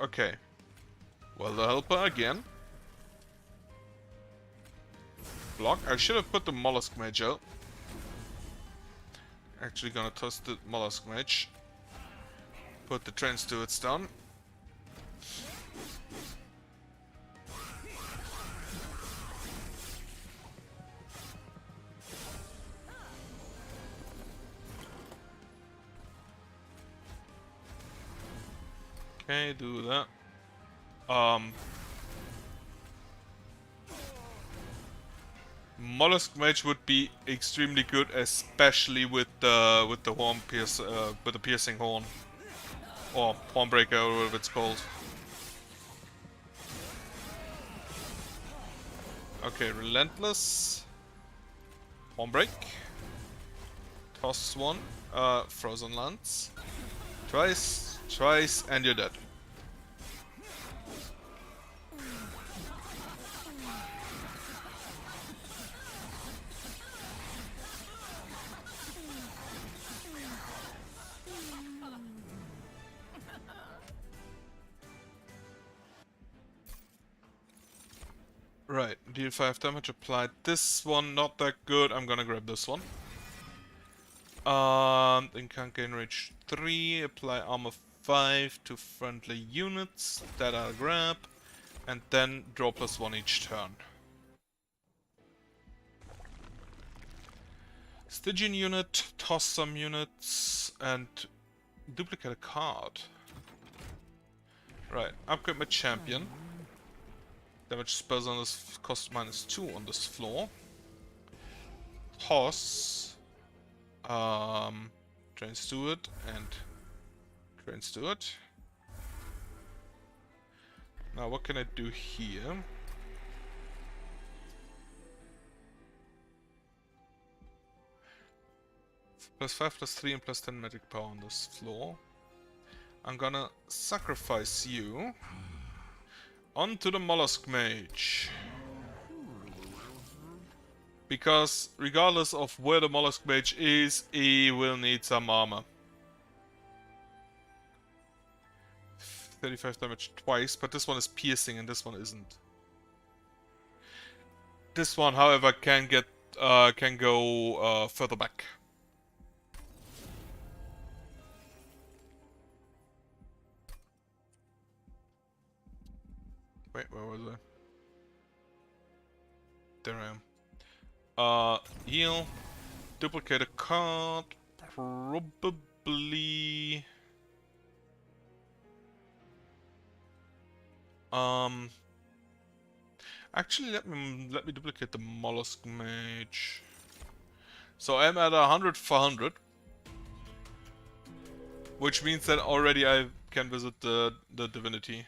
Okay. Well, the helper again. Block. I should have put the mollusk mage out. Actually gonna toss the mollusk mage. Put the train stewards down. Okay, do that. Mollusk Mage would be extremely good, especially with the horn with the piercing horn. Or Hornbreaker, or whatever it's called. Okay, Relentless. Hornbreak. Toss one. Frozen Lance. Twice, and you're dead. Right, deal 5 damage applied. This one not that good. I'm gonna grab this one. Then can gain rage 3, apply armor 5 to friendly units that I'll grab, and then draw +1 each turn. Stygian unit, toss some units, and duplicate a card. Right, upgrade my champion. Damage spells on this cost -2 on this floor. Toss. Train Steward and Train Steward. Now what can I do here? +5, +3 and +10 magic power on this floor. I'm gonna sacrifice you onto the Mollusk Mage. Because regardless of where the Mollusk Mage is, he will need some armor. 35 damage twice, but this one is piercing and this one isn't. This one, however, can go further back. Wait, where was I? There I am. Heal. Duplicate a card. Probably... Actually, let me duplicate the Mollusk Mage. So I'm at 100 for 100. Which means that already I can visit the divinity.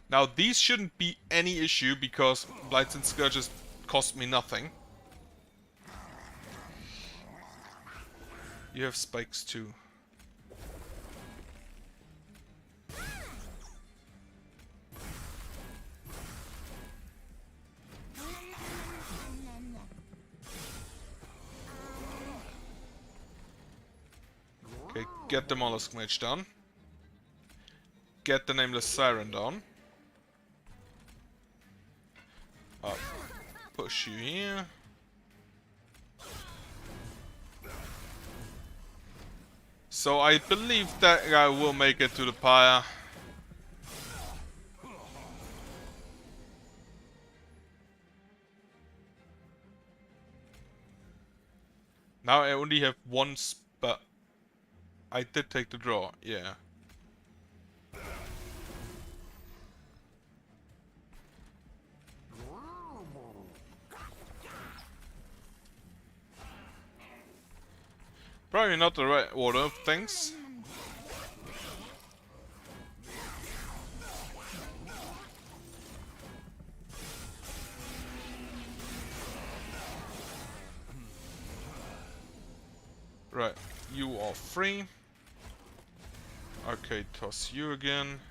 Now these shouldn't be any issue because Blights and Scourges cost me nothing. You have spikes too. Okay, get the Mollusk Mage down. Get the Nameless Siren down. Push you here. So I believe that guy will make it to the pyre. Now I only have one spot. I did take the draw, yeah. Probably not the right order of things. Right, you are free. Okay, toss you again.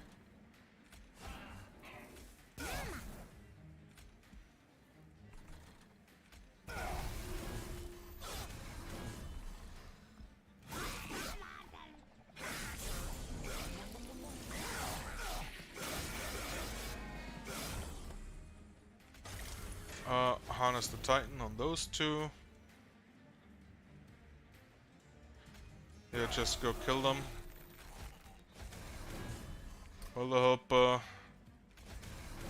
Harness the Titan on those two. Yeah, just go kill them. Hold the Hopper.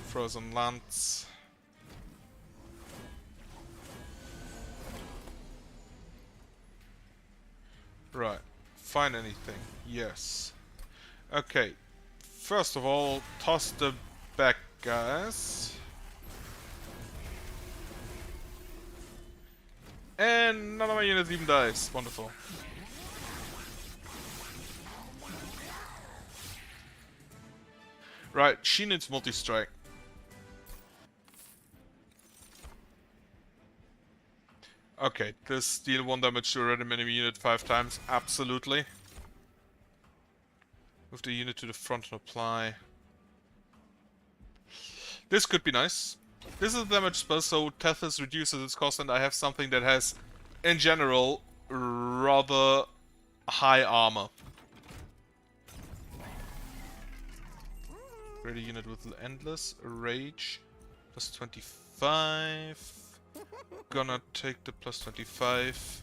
Frozen Lance. Right. Find anything? Yes. Okay. First of all, toss the back guys. And none of my units even dies. Wonderful. Right, she needs multi-strike. Okay, this deal 1 damage to a random enemy unit 5 times. Absolutely. Move the unit to the front and apply. This could be nice. This is a damage spell, so Tethys reduces its cost, and I have something that has, in general, rather high armor. Ready unit with Endless, Rage, +25. Gonna take the +25.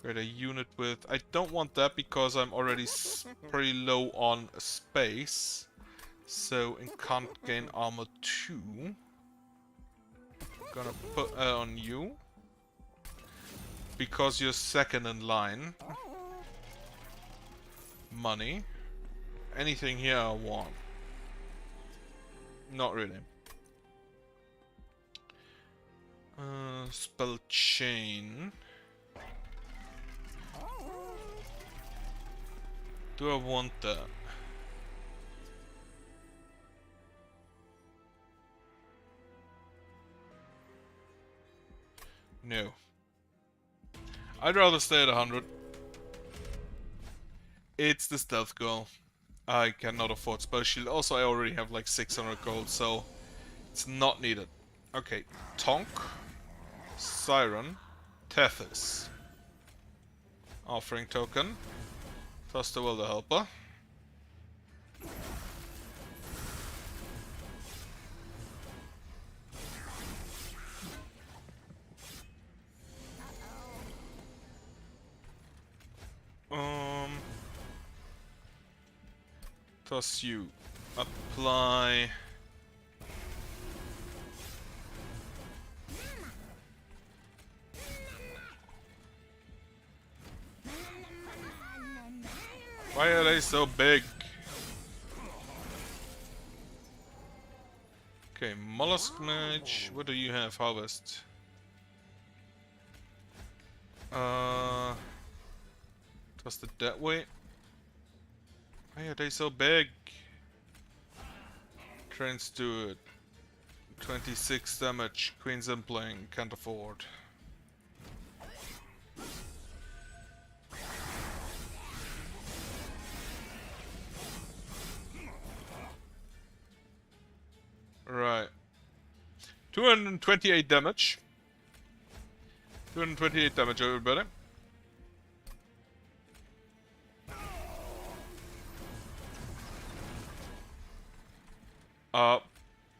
Create a unit with... I don't want that because I'm already pretty low on space. So, in can't gain armor 2. Gonna put on you. Because you're second in line. Money. Anything here I want. Not really. Spell chain. Do I want that? No. I'd rather stay at 100. It's the stealth goal. I cannot afford spell shield. Also, I already have like 600 gold, so it's not needed. Okay, Tonk, Siren, Tethys. Offering token. Toss the Wilder Helper. Toss you. Apply. Why are they so big? Okay, Mollusk Mage. What do you have? Harvest. Toss it that way. Why are they so big? Trains do it. 26 damage. Queen's in playing. Can't afford. Right. 228 damage. 228 damage, everybody.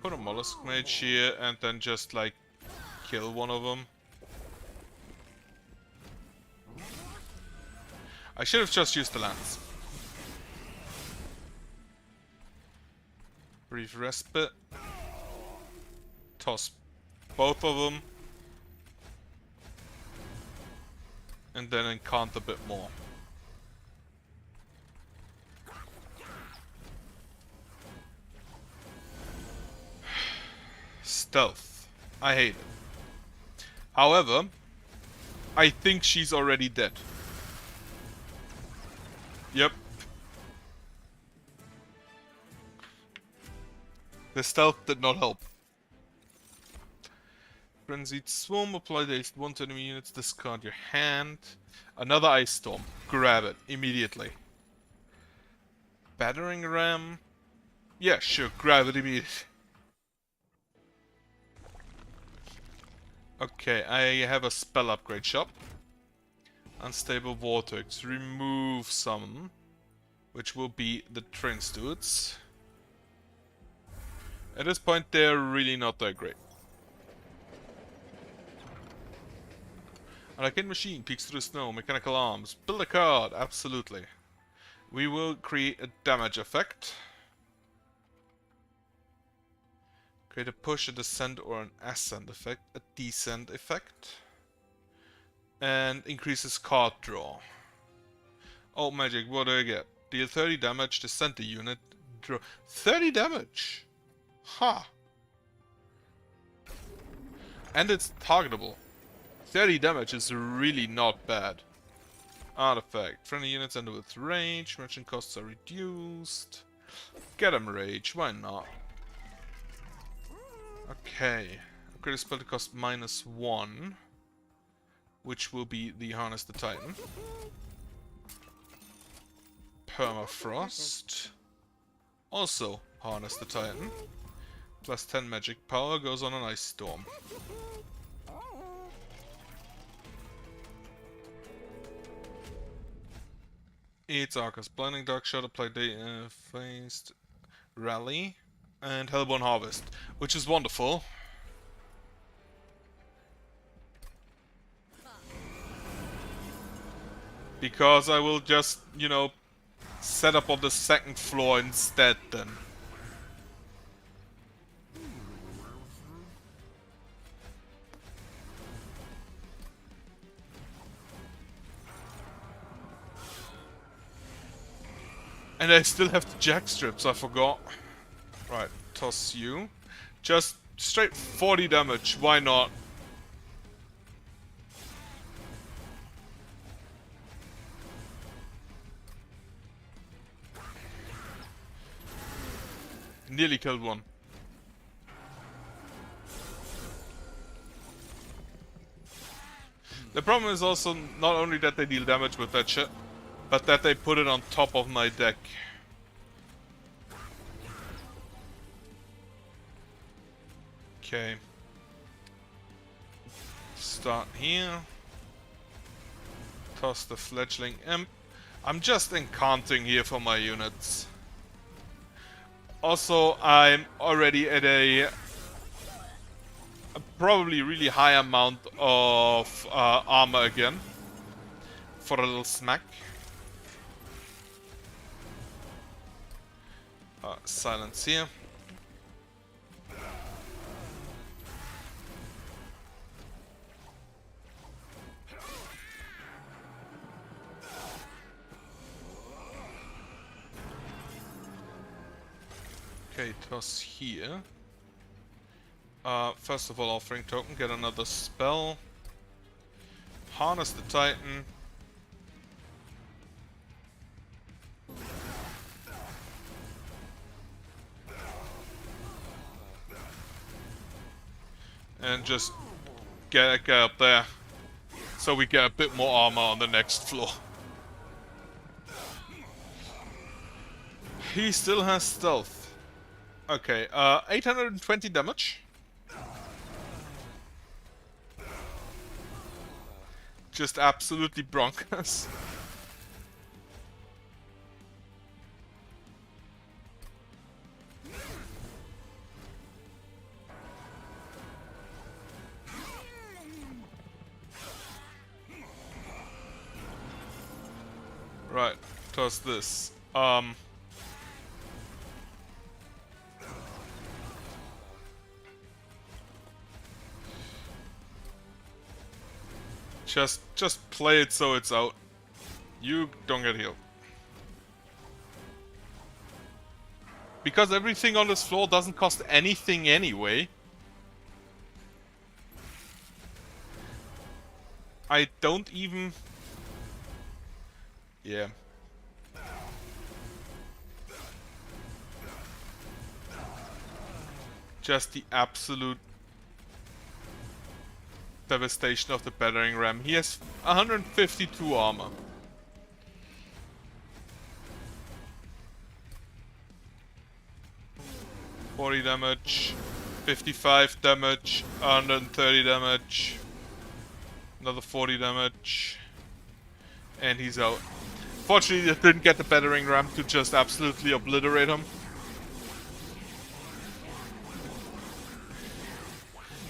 Put a Mollusk Mage here and then just like kill one of them. I should have just used the lance. Brief respite. Toss both of them. And then incant a bit more. Stealth. I hate it. However, I think she's already dead. Yep. The stealth did not help. Frenzied Swarm, apply the haste 1 to enemy units, discard your hand. Another Ice Storm. Grab it immediately. Battering Ram. Yeah, sure, grab it immediately. Okay, I have a spell upgrade shop. Unstable Vortex. Remove some. Which will be the Train Stewards. At this point, they're really not that great. Arcane Machine, peeks through the snow, mechanical arms. Build a card, absolutely. We will create a damage effect. Create a push, a descent, or an ascent effect. A descent effect. And increases card draw. Oh, magic, what do I get? Deal 30 damage, descent the unit, draw 30 damage! Ha! Huh. And it's targetable. 30 damage is really not bad. Artifact. Friendly units enter with rage. Merchant costs are reduced. Get them rage. Why not? Okay. Upgrade a spell to cost -1. Which will be the Harness the Titan. Permafrost. Also Harness the Titan. Plus 10 magic power goes on an Ice Storm. It's Arcus. Blinding Dark Shot, apply Phased Rally, and Hellborn Harvest, which is wonderful. Because I will just, you know, set up on the second floor instead then. And I still have the jack strips, I forgot. Right, toss you. Just straight 40 damage, why not? Nearly killed one. The problem is also not only that they deal damage with that shit, but that they put it on top of my deck. Okay. Start here. Toss the fledgling imp. I'm just incanting here for my units. Also, I'm already at a probably really high amount of armor again. For a little smack. Silence here. Okay, toss here. First of all, offering token, get another spell. Harness the Titan. And just get up there. So we get a bit more armor on the next floor. He still has stealth. Okay, 820 damage. Just absolutely bonkers. Right, toss this. Just play it so it's out. You don't get healed. Because everything on this floor doesn't cost anything anyway. I don't even... Yeah. Just the absolute devastation of the battering ram. He has 152 armor. $40 damage, 55 damage, 130 damage, another 40 damage, and he's out. Fortunately, I didn't get the battering ram to just absolutely obliterate him.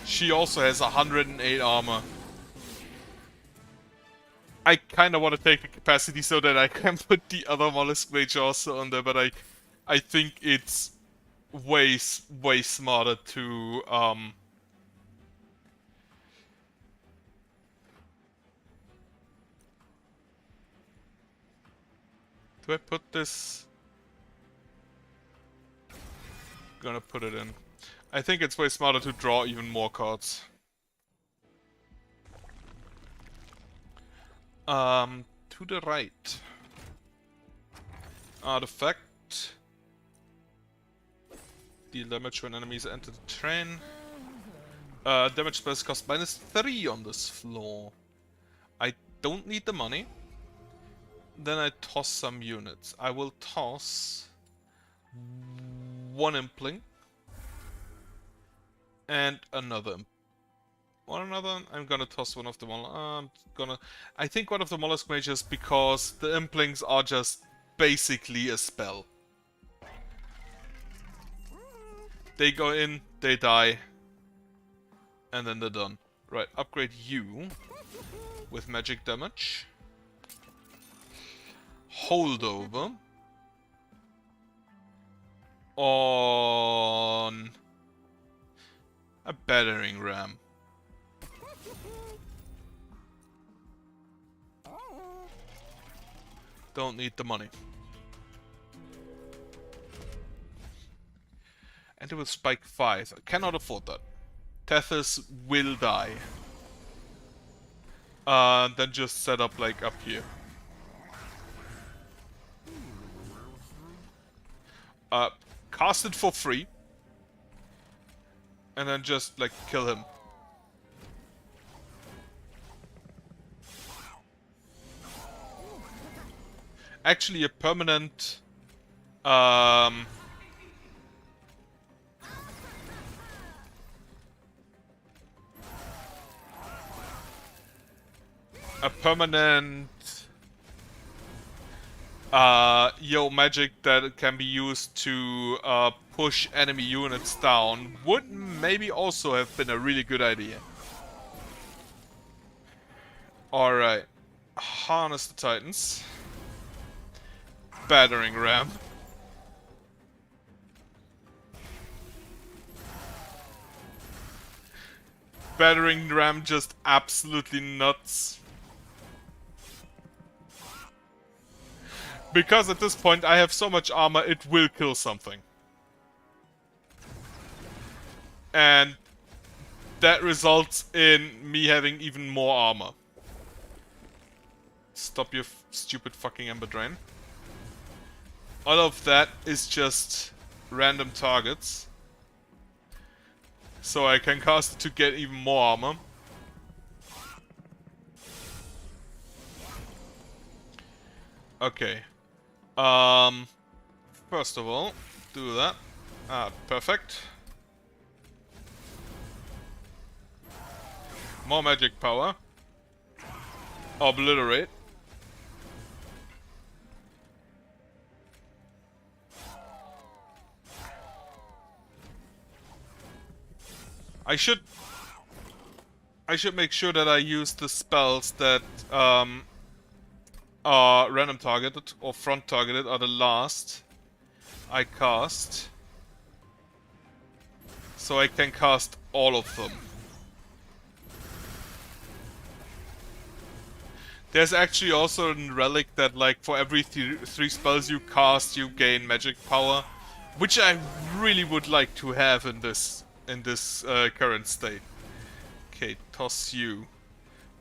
She also has 108 armor. I kinda want to take the capacity so that I can put the other mollusk mage also on there, but I think it's way smarter to do I put this? Gonna put it in. I think it's way smarter to draw even more cards. To the right. Artifact. Deal damage when enemies enter the train. Damage spells cost -3 on this floor. I don't need the money. Then I toss some units. I will toss one Impling. And another. I'm gonna toss one of the I think one of the mollusk mages, because the Implings are just basically a spell. They go in, they die, and then they're done. Right, upgrade you with magic damage. holdover on a battering ram. Don't need the money. And it will spike 5. I cannot afford that. Tethys will die. Then just set up like up here. Cast it for free. And then just like kill him. Actually a permanent a permanent yo magic that can be used to push enemy units down would maybe also have been a really good idea. Alright. Harness the Titans. Battering ram. Battering ram just absolutely nuts. Because at this point I have so much armor, it will kill something. And that results in me having even more armor. Stop your stupid fucking Ember Drain. All of that is just random targets. So I can cast it to get even more armor. Okay. First of all, do that. Perfect. More magic power. Obliterate. I should make sure that I use the spells that are random targeted or front targeted are the last I cast. So I can cast all of them. There's actually also a relic that like for every three spells you cast you gain magic power, which I really would like to have in this current state. Okay, toss you.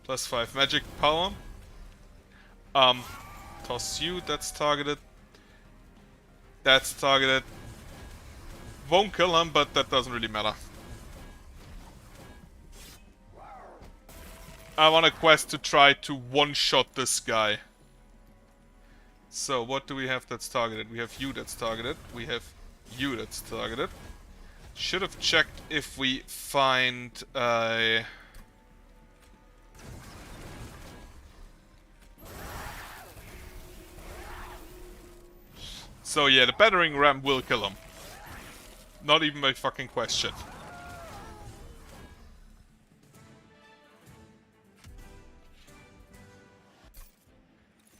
Plus 5 magic power. Toss you, that's targeted. That's targeted. Won't kill him, but that doesn't really matter. I want a quest to try to one-shot this guy. So, what do we have that's targeted? We have you that's targeted. We have you that's targeted. Should have checked if we find a... So yeah, the battering ram will kill him. Not even a fucking question.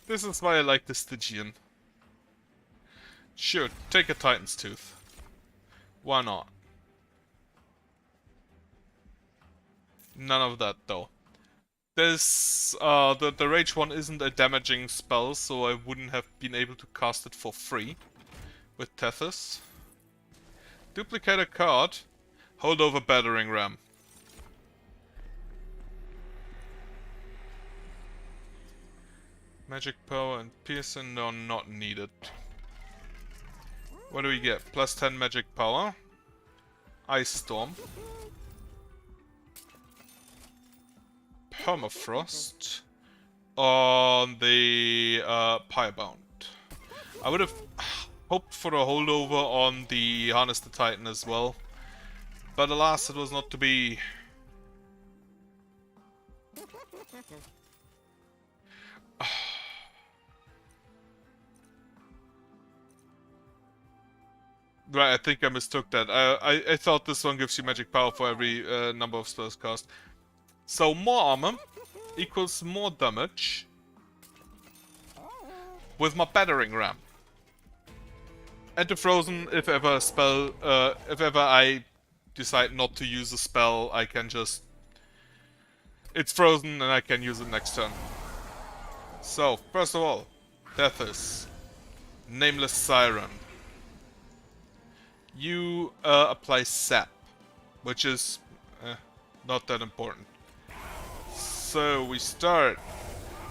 This is why I like the Stygian. Sure, take a Titan's Tooth. Why not? None of that though. This the rage one isn't a damaging spell, so I wouldn't have been able to cast it for free with Tethys. Duplicate a card. Hold over battering ram. Magic power and piercing, no, not needed. What do we get? Plus 10 magic power. Ice Storm. Permafrost on the Firebound. I would have hoped for a holdover on the Harness the Titan as well, but alas, it was not to be. Right, I think I mistook that. I thought this one gives you magic power for every number of spells cast. So more armor equals more damage. with my battering ram. And the frozen, if ever I decide not to use a spell, I can just... It's frozen and I can use it next turn. So, first of all, Tethys. Nameless Siren. You apply sap, which is not that important. So we start.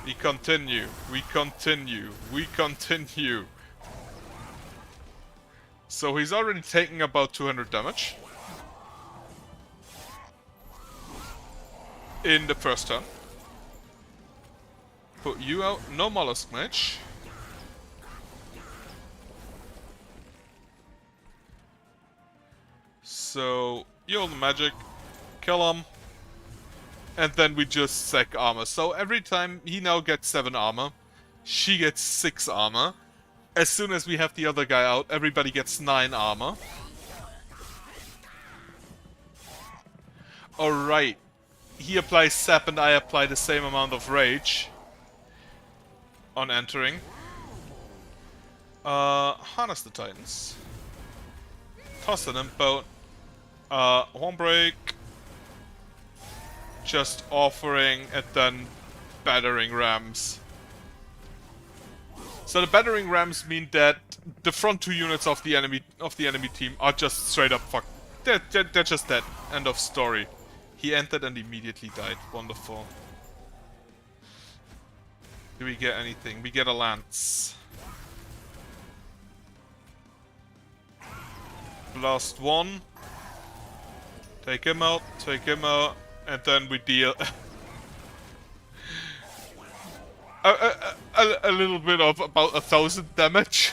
We continue. We continue. We continue. So he's already taking about 200 damage in the first turn. Put you out. No Mollusk Mage. So, you hold the magic, kill him, and then we just sack armor. So every time he now gets 7 armor, she gets 6 armor. As soon as we have the other guy out, everybody gets 9 armor. Alright. He applies sap and I apply the same amount of rage on entering. Harness the Titans. Toss an impote. Hornbreak. Just offering and then battering rams. So the battering rams mean that the front 2 units of the enemy team are just straight up fucked. They're just dead. End of story. He entered and immediately died. Wonderful. Do we get anything? We get a lance. Blast 1. Take him out, and then we deal a little bit of about 1,000 damage.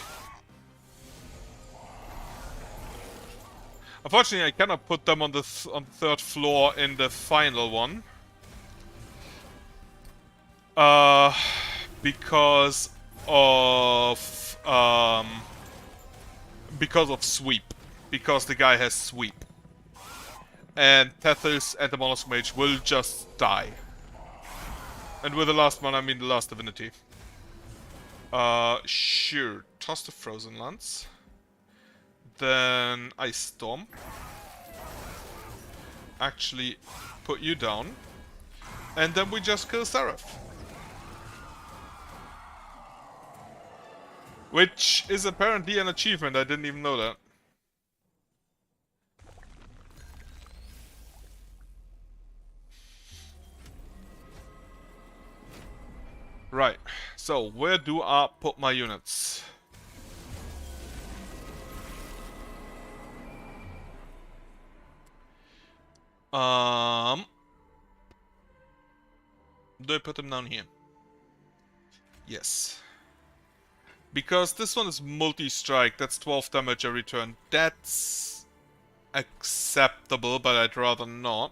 Unfortunately, I cannot put them on the 3rd floor in the final one. Because of sweep. Because the guy has sweep. And Tethys and the Mollusk Mage will just die. And with the last one, I mean the last divinity. Sure. Toss the Frozen Lance. Then Ice Storm. Actually, put you down. And then we just kill Seraph. Which is apparently an achievement, I didn't even know that. Right, so where do I put my units? Do I put them down here? Yes. Because this one is multi-strike, that's 12 damage every turn. That's acceptable, but I'd rather not.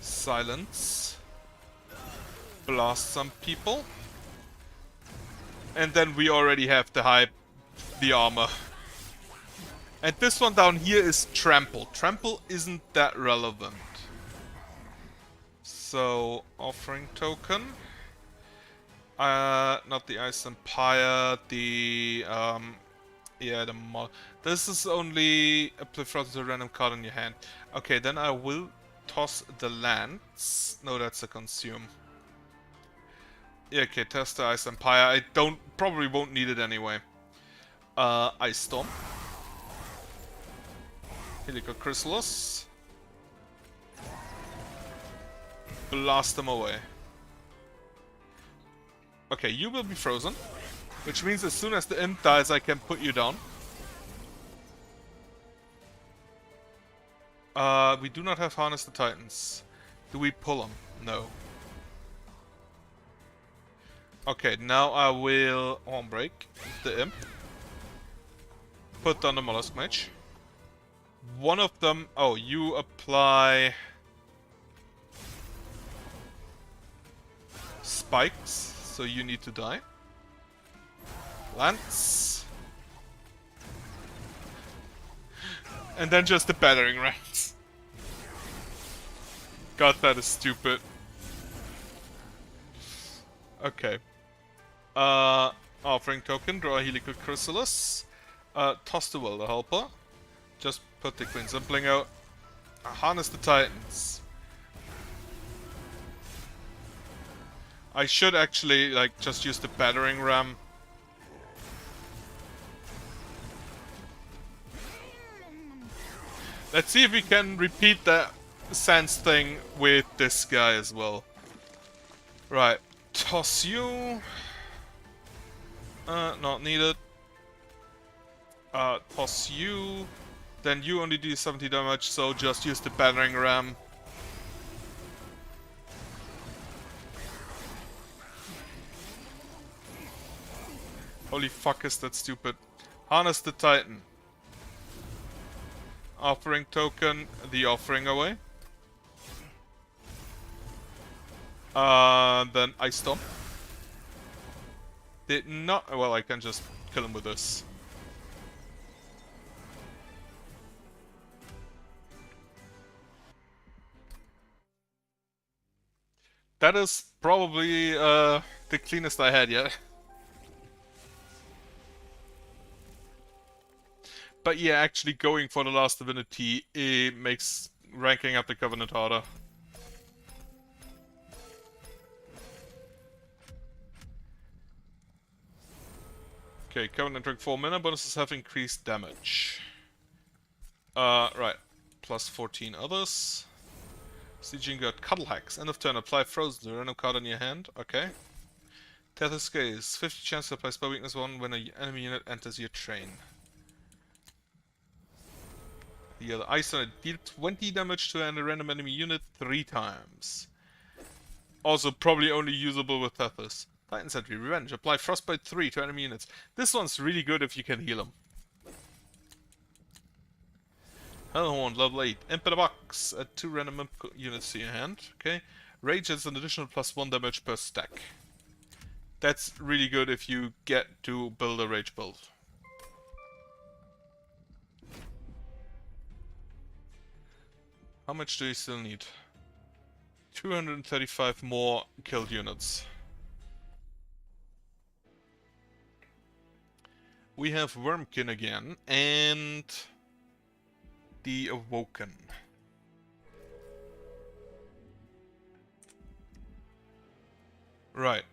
Silence. Blast some people. And then we already have the armor. And this one down here is Trample. Trample isn't that relevant. So, offering token. Not the Ice Empire, the, yeah, the mod. This is only a plethora to a random card in your hand. Okay, then I will toss the lance. No, that's a consume. Yeah, okay, test the Ice Empire. I probably won't need it anyway. Ice Storm. Helical Chrysalis. Blast them away. Okay, you will be frozen. Which means as soon as the imp dies, I can put you down. We do not have Harness the Titans. Do we pull them? No. Okay, now I will Hornbreak the imp. Put down the Mollusk Mage. One of them... Oh, you apply... Spikes, so you need to die. Lance. And then just the battering rams. god, that is stupid. Okay. Offering token, draw a helical chrysalis. Toss the Welder Helper. Just put the Queen Simpling out. Harness the Titans. I should actually, like, just use the battering ram. Let's see if we can repeat that sense thing with this guy as well. Right. Toss you. Not needed. Toss you. Then you only do 70 damage, so just use the battering ram. Holy fuck, is that stupid. Harness the Titan. Offering token, the offering away. Then Ice Storm. Did not... Well, I can just kill him with this. That is probably the cleanest I had yet. But yeah, actually going for the last divinity, it makes ranking up the Covenant harder. Okay, Covenant drink 4 mana, bonuses have increased damage. Right. Plus 14 others. Sieging got Cuddle Hacks. End of turn, apply Frozen to a random card in your hand. Okay. Tether's Gaze. 50 chance to apply Spell Weakness 1 when an enemy unit enters your train. The other Ice on it. Deal 20 damage to a random enemy unit 3 times. Also probably only usable with Tethys. Titan Sentry. Revenge. Apply Frostbite 3 to enemy units. This one's really good if you can heal them. Hellhorn, level 8. Imp in a box. Add 2 random imp units to your hand. Okay. Rage adds an additional +1 damage per stack. That's really good if you get to build a rage build. How much do you still need? 235 more killed units. We have Wormkin again, and the Awoken. Right.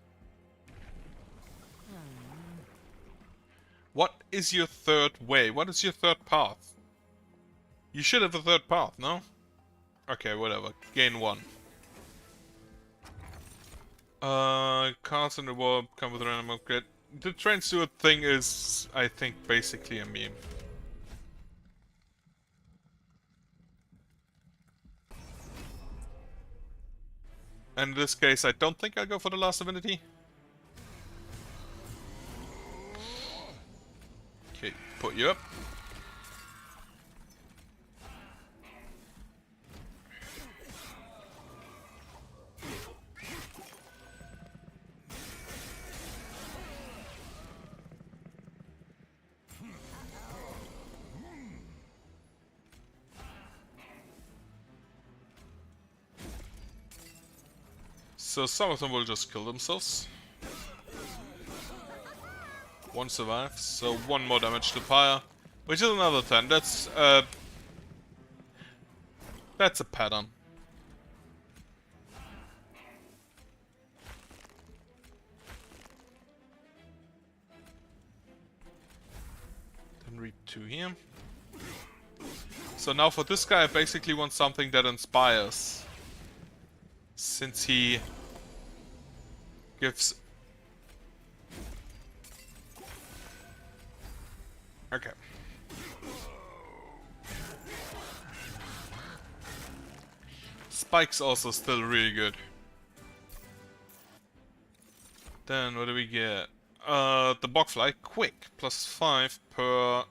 What is your third way? What is your third path? You should have a third path, no? Okay, whatever. Gain 1. Cards in the war come with a random upgrade. The Train Steward thing is, I think, basically a meme. And in this case, I don't think I'll go for the last divinity. Okay, put you up. So some of them will just kill themselves. One survives, so 1 more damage to Pyre, which is another 10. That's a pattern. Then read 2 here. So now for this guy, I basically want something that inspires, since he gives... Okay. Spike's also still really good. Then what do we get? The Bogfly, quick, +5 per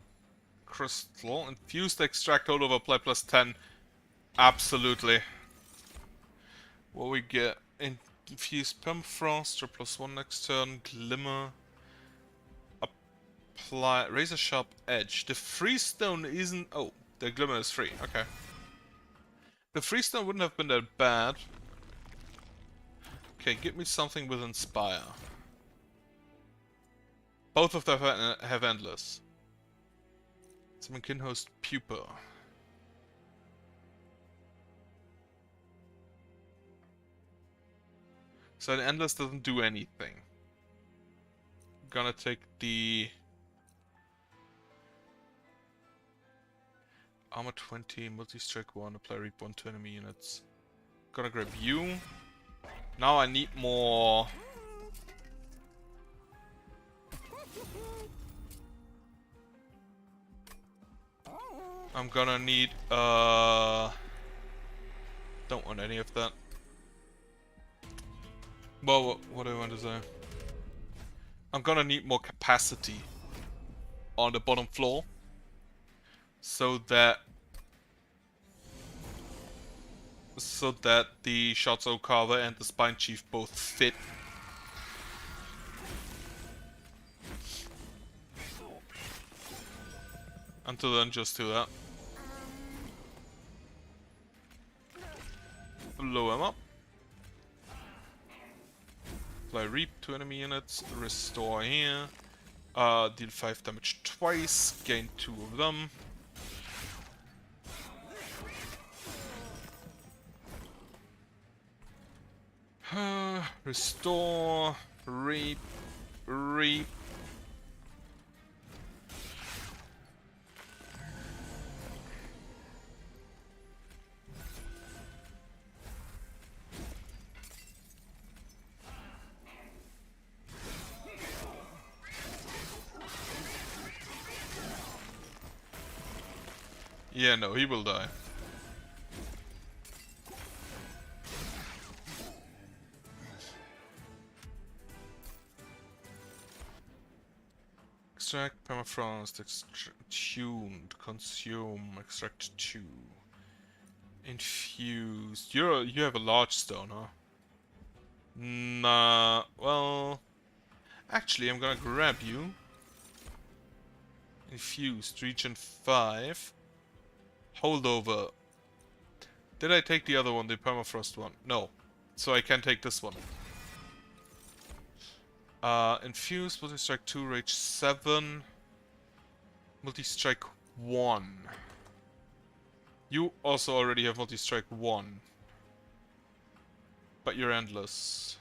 crystal. Infused extract holdover, apply +10. Absolutely. What we get? Infused permafrost, or +1 next turn, glimmer. Apply razor sharp edge. The freeze stone isn't... Oh, the glimmer is free. Okay. The freestone wouldn't have been that bad. Okay, give me something with Inspire. Both of them have Endless. Someone can host Pupa. So an Endless doesn't do anything. Gonna take the Armor 20, Multi-Strike 1, apply Reap 1 to enemy units. Gonna grab you. Now I need more. I'm gonna need don't want any of that. Well, what do I want to say? I'm gonna need more capacity on the bottom floor so that the Shots Okava and the Spine Chief both fit. Until then, just do that. Blow him up. Apply Reap to enemy units. Restore here. Deal 5 damage twice. Gain 2 of them. Restore. Reap. Reap. Yeah, no, he will die. Extract, permafrost, tuned, consume, extract 2. Infused. You have a large stone, huh? Nah, well... Actually, I'm gonna grab you. Infused, region 5. Holdover. Did I take the other one, the permafrost one? No. So I can take this one. Infused, multi-strike 2, rage 7. Multi-strike 1. You also already have multi-strike 1. But you're endless.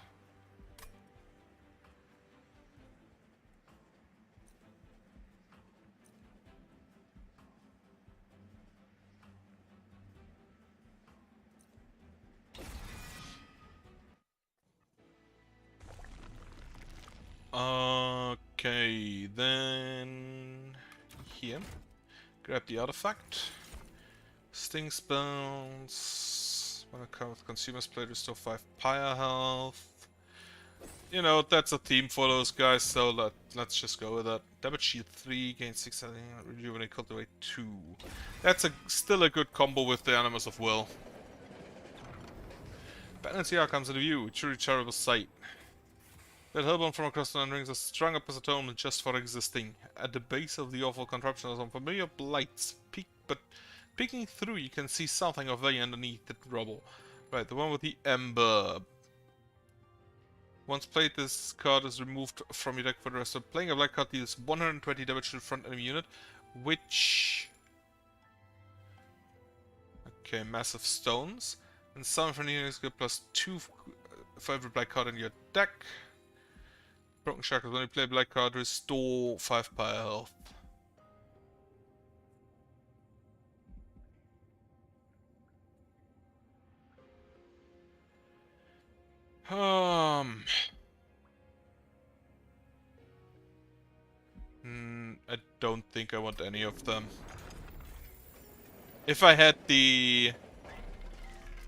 Okay, then here, grab the artifact. Sting spells. When a card with Consumer's Plate, restore 5 pyre health. You know, that's a theme for those guys, so let's just go with that. Damage shield 3, gain 6, rejuvenate, cultivate 2. That's still a good combo with the Animus of Will. Balanciar comes into view, truly terrible sight. That hellbound from across the land rings a strung up as atonement just for existing. At the base of the awful contraption are some familiar blights, but peeking through you can see something of value underneath the rubble. Right, the one with the ember. Once played, this card is removed from your deck for the rest of playing. A black card deals 120 damage to the front enemy unit, which... Okay, massive stones. And some from the units get +2 for every black card in your deck. Broken Shackles, when you play a black card, restore 5 pyre health. I don't think I want any of them. If I had the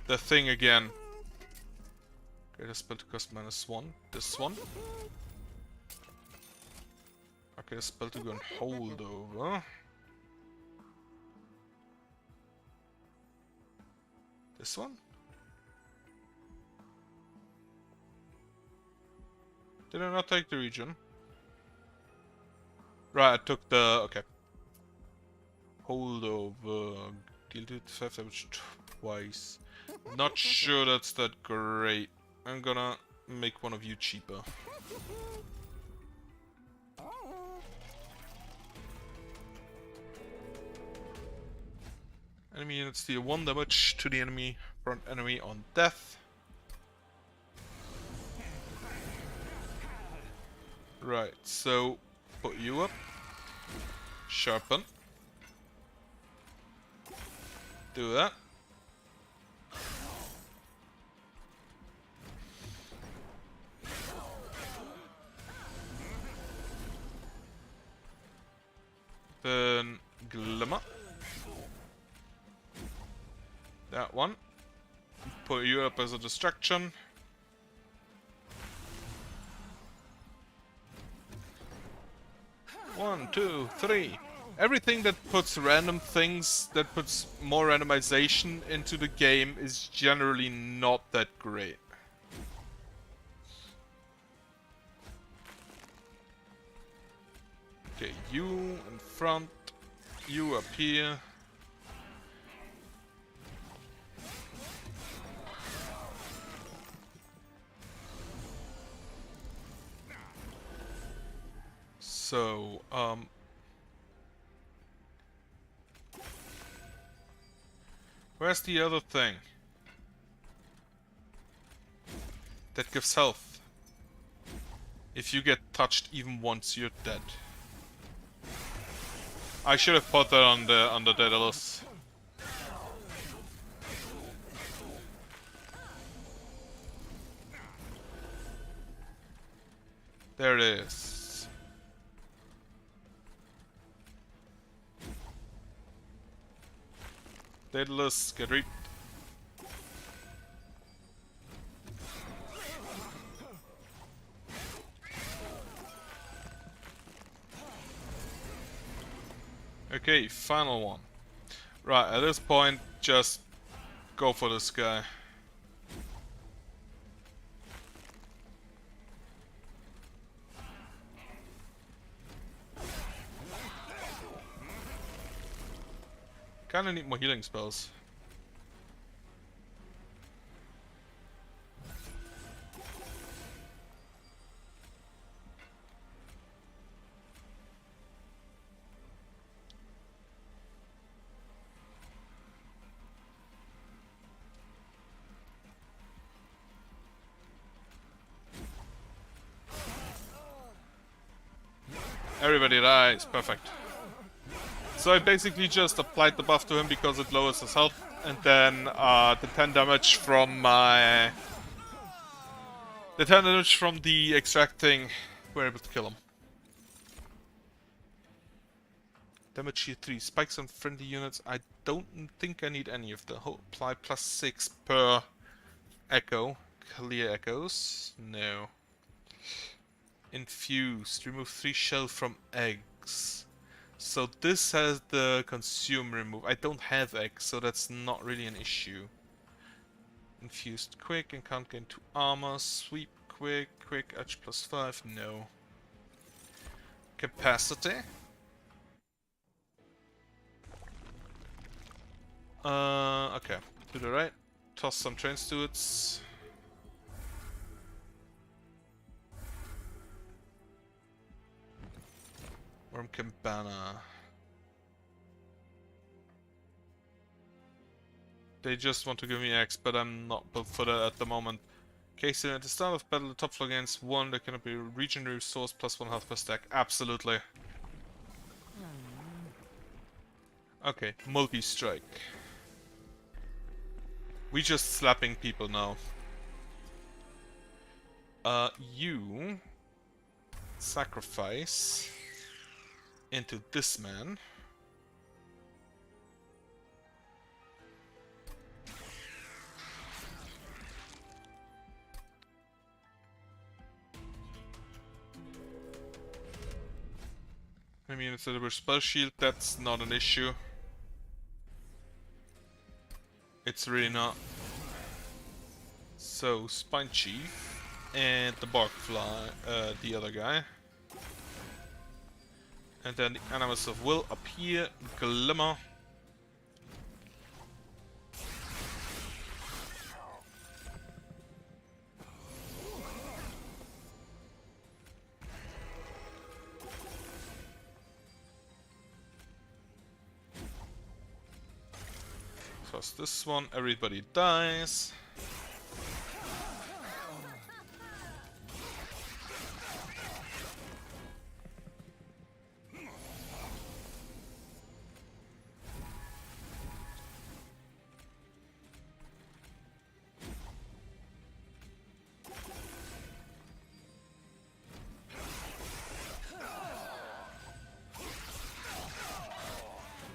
thing again. Okay, this spell to cost -1. This one. Okay, spell to go and hold over. This one? Did I not take the region? Right, I took the... okay. Hold over. Deal to 5 damage twice. Not sure that's that great. I'm gonna make one of you cheaper. Enemy units deal 1 damage to the enemy, front enemy on death. Right, so put you up. Sharpen. Do that. Then Glimmer. That one. Put you up as a distraction. One, two, three. Everything that puts random things, that puts more randomization into the game is generally not that great. Okay, you in front, you up here. So, where's the other thing? That gives health. If you get touched even once, you're dead. I should have put that on the Daedalus. There it is. Daedalus, get reaped. Okay, final one. Right, at this point, just go for this guy. Kinda need more healing spells. Everybody dies, perfect. So I basically just applied the buff to him because it lowers his health, and then the 10 damage from my... The 10 damage from the extracting, we're able to kill him. Damage here 3, spikes on friendly units, I don't think I need any of them. Apply plus 6 per echo. Clear echoes? No. Infused, remove 3 shell from eggs. So this has the consume remove. I don't have eggs, so that's not really an issue. Infused quick and can't gain 2 armor. Sweep quick, quick edge plus 5, no. Capacity. Okay. To the right. Toss some train stewards. Worm Campana. They just want to give me X, but I'm not built for that at the moment. Okay, so at the start of battle, the top floor gains 1, there cannot be region resource plus 1 health per stack. Absolutely. Okay, multi-strike. We just slapping people now. You sacrifice into this man. I mean, it's a spell shield, that's not an issue. It's really not. So, Spine Chief and the Barkfly, the other guy. And then the Animus of Will up here, Glimmer. cause this one, everybody dies.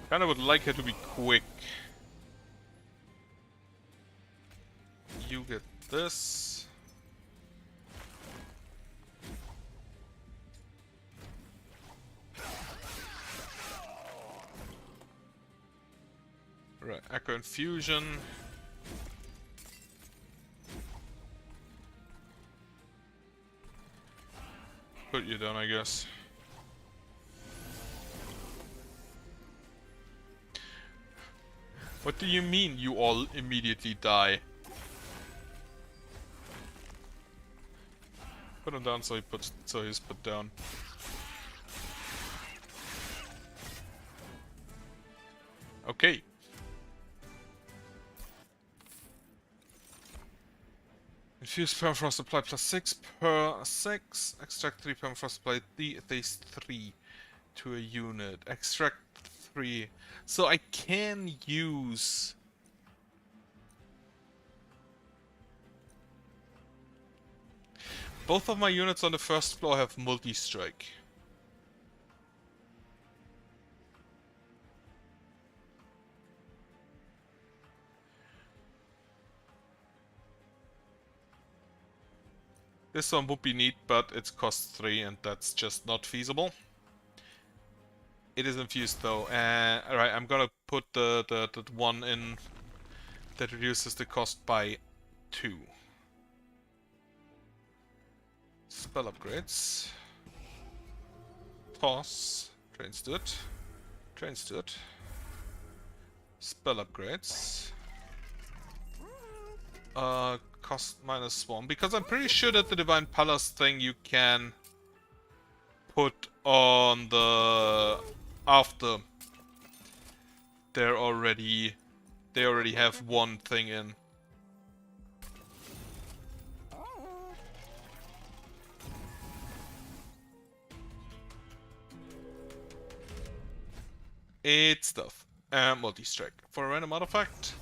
Kinda would like her to be quick. You get this. Right, Echo Infusion. Put you down, I guess. What do you mean you all immediately die? Put him down so he's put down. Okay. Infuse permafrost supply plus 6 per 6. Extract 3 permafrost supply these 3 to a unit. Extract 3. So I can use... Both of my units on the first floor have multi-strike. This one would be neat, but it's cost 3 and that's just not feasible. It is infused though. Alright, I'm gonna put the one in that reduces the cost by 2. Spell upgrades. Toss. Trains to it. Trains to it. Spell upgrades. Cost -1. Because I'm pretty sure that the Divine Palace thing you can put on the... after. They already have one thing in. It's stuff. Multi-strike. For a random artifact.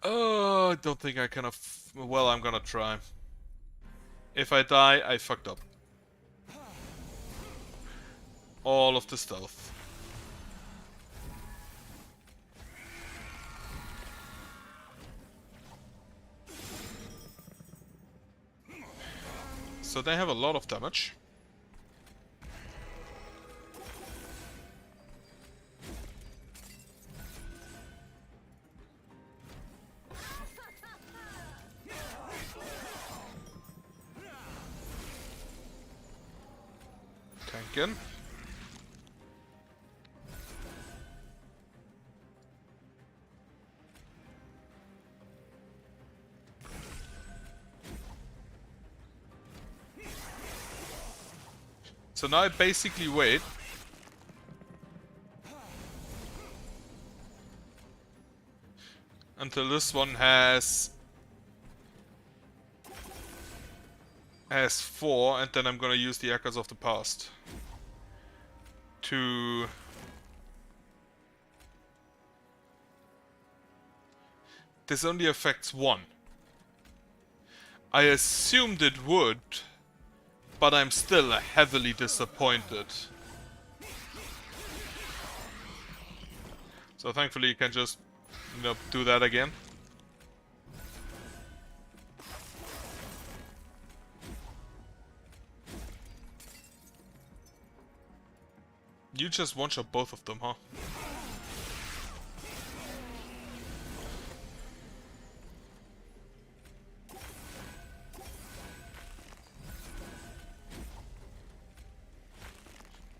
Oh, I don't think I can well, I'm gonna try. If I die, I fucked up. All of the stealth. So they have a lot of damage. Tankin. So now I basically wait. Until this one has 4, and then I'm gonna use the Echoes of the Past to... This only affects 1. I assumed it would, but I'm still heavily disappointed. So thankfully you can just, do that again. You just one-shot both of them, huh?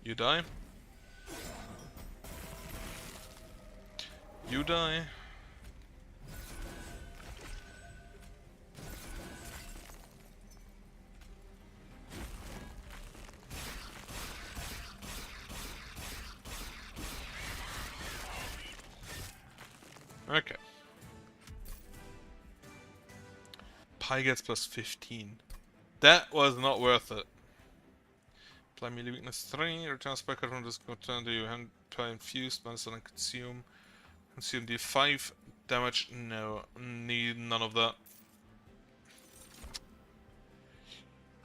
You die. You die. Okay. Pi gets plus 15. That was not worth it. Apply melee weakness 3. Return spell card from this turn to your hand. Apply infused, minus 1 and consume. Consume the 5 damage. No, need none of that.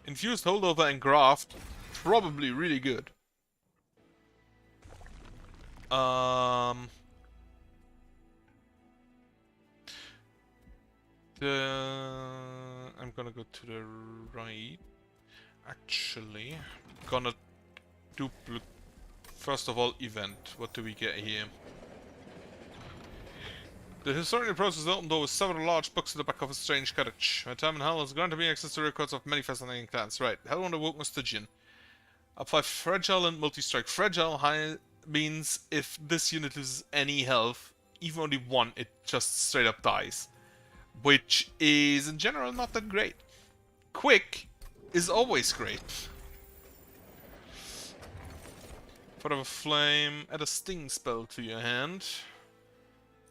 Infused holdover and graft. Probably really good. I'm gonna go to the right. Actually, gonna duplicate. First of all, event. What do we get here? The historical process opened door with several large books in the back of a strange cottage. My time in Hell has granted me access to records of many fascinating clans. Right, Hell on the Woke Stygian. Apply Fragile and Multi-Strike. Fragile high means if this unit loses any health, even only one, it just straight up dies. Which is, in general, not that great. Quick is always great. Foot of a Flame, add a Sting spell to your hand.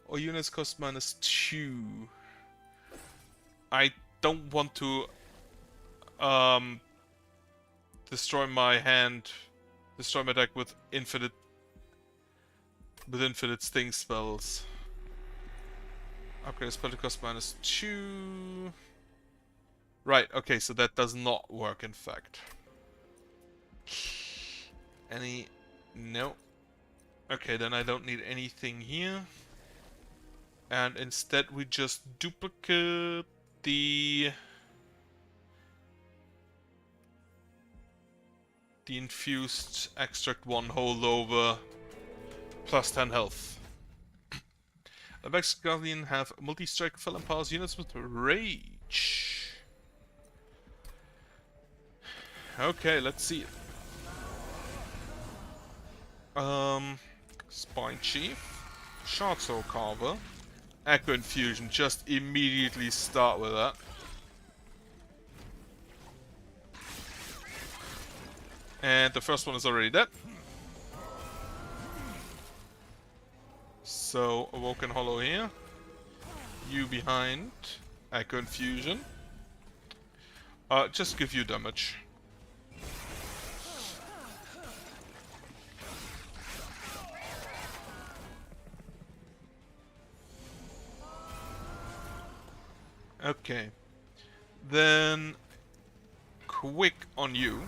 Or units cost -2. I don't want to destroy my hand, destroy my deck with infinite Sting spells. Upgrade spell to cost -2. Right, okay, so that does not work in fact. No. Okay, then I don't need anything here. And instead we just duplicate the infused extract 1 holdover plus 10 health. The Vex Guardian have multi-strike fill empowers units with rage. Okay, let's see it. Spine Chief, Shard Soul Carver, Echo Infusion, just immediately start with that. And the first one is already dead. So, Awoken Hollow here. You behind. Echo Infusion. Just give you damage. Okay. Then quick on you.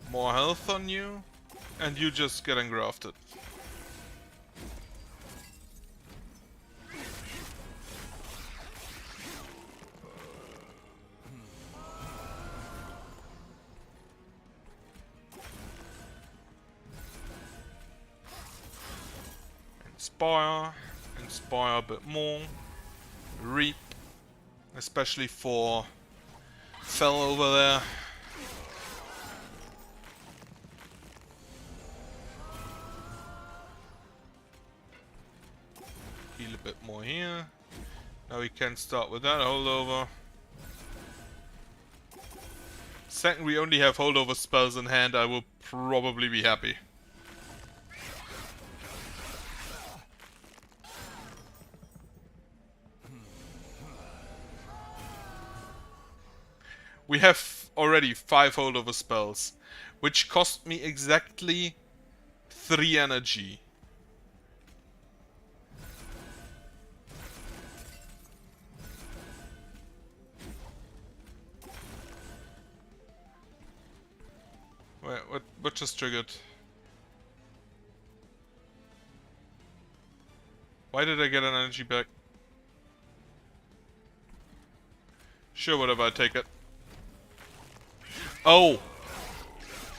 More health on you. And you just get engrafted. Inspire a bit more. Reap, especially for Fell over there. Heal a bit more here. Now we can start with that holdover. Second we only have holdover spells in hand, I will probably be happy. We have already 5 holdover spells, which cost me exactly 3 energy. Wait, what just triggered? Why did I get an energy back? Sure, whatever, I take it. Oh!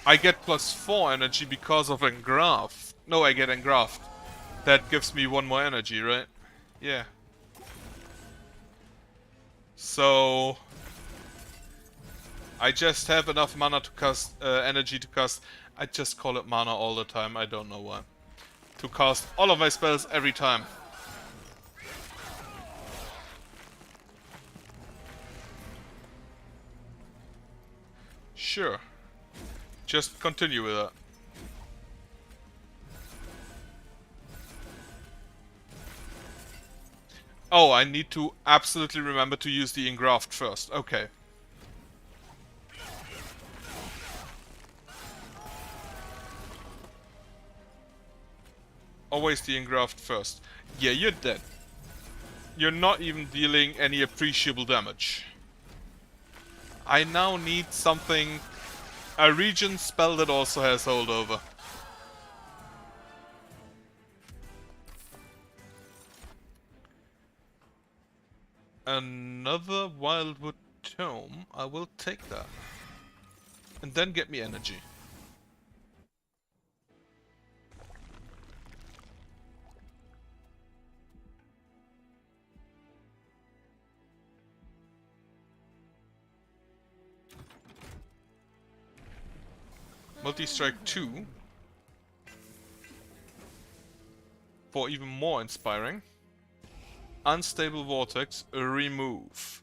I get +4 energy because of engraft. No, I get engraft. That gives me 1 more energy, right? Yeah. So I just have enough mana to cast, energy to cast. I just call it mana all the time, I don't know why. To cast all of my spells every time. Sure. Just continue with that. Oh, I need to absolutely remember to use the engraft first. Okay. Always the engraft first. Yeah, you're dead. You're not even dealing any appreciable damage. I now need something... a region spell that also has holdover. Another Wildwood Tome. I will take that. And then get me energy. Multi-strike 2. For even more inspiring. Unstable Vortex, remove.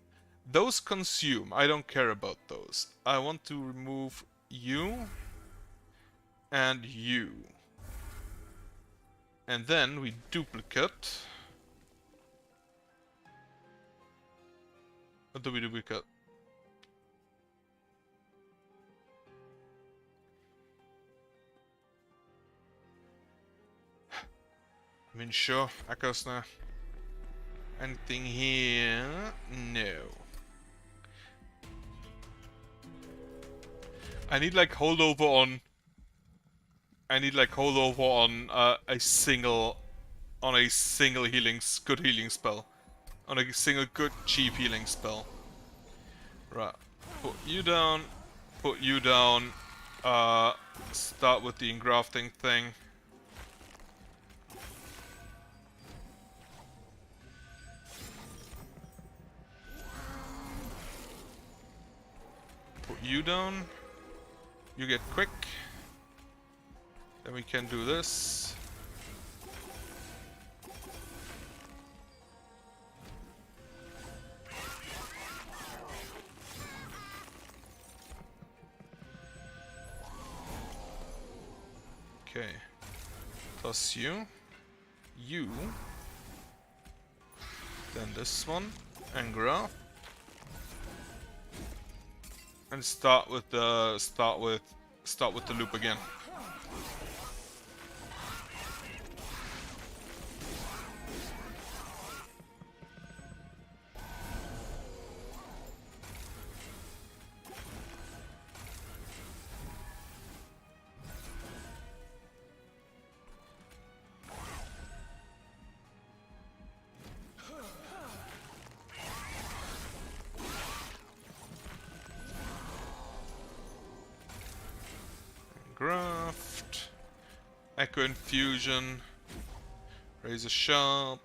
Those consume. I don't care about those. I want to remove you. And you. And then we duplicate. What do we duplicate? I mean, sure, echoes now. Anything here? No. I need like holdover on. I need like holdover on a single healing, good healing spell. On a single good cheap healing spell. Right. Put you down. Put you down. Start with the engrafting thing. Put you down. You get quick. Then we can do this. Okay. Plus you. You. Then this one. And graph. And start with the loop again. Graft. Echo Infusion. Razor Sharp.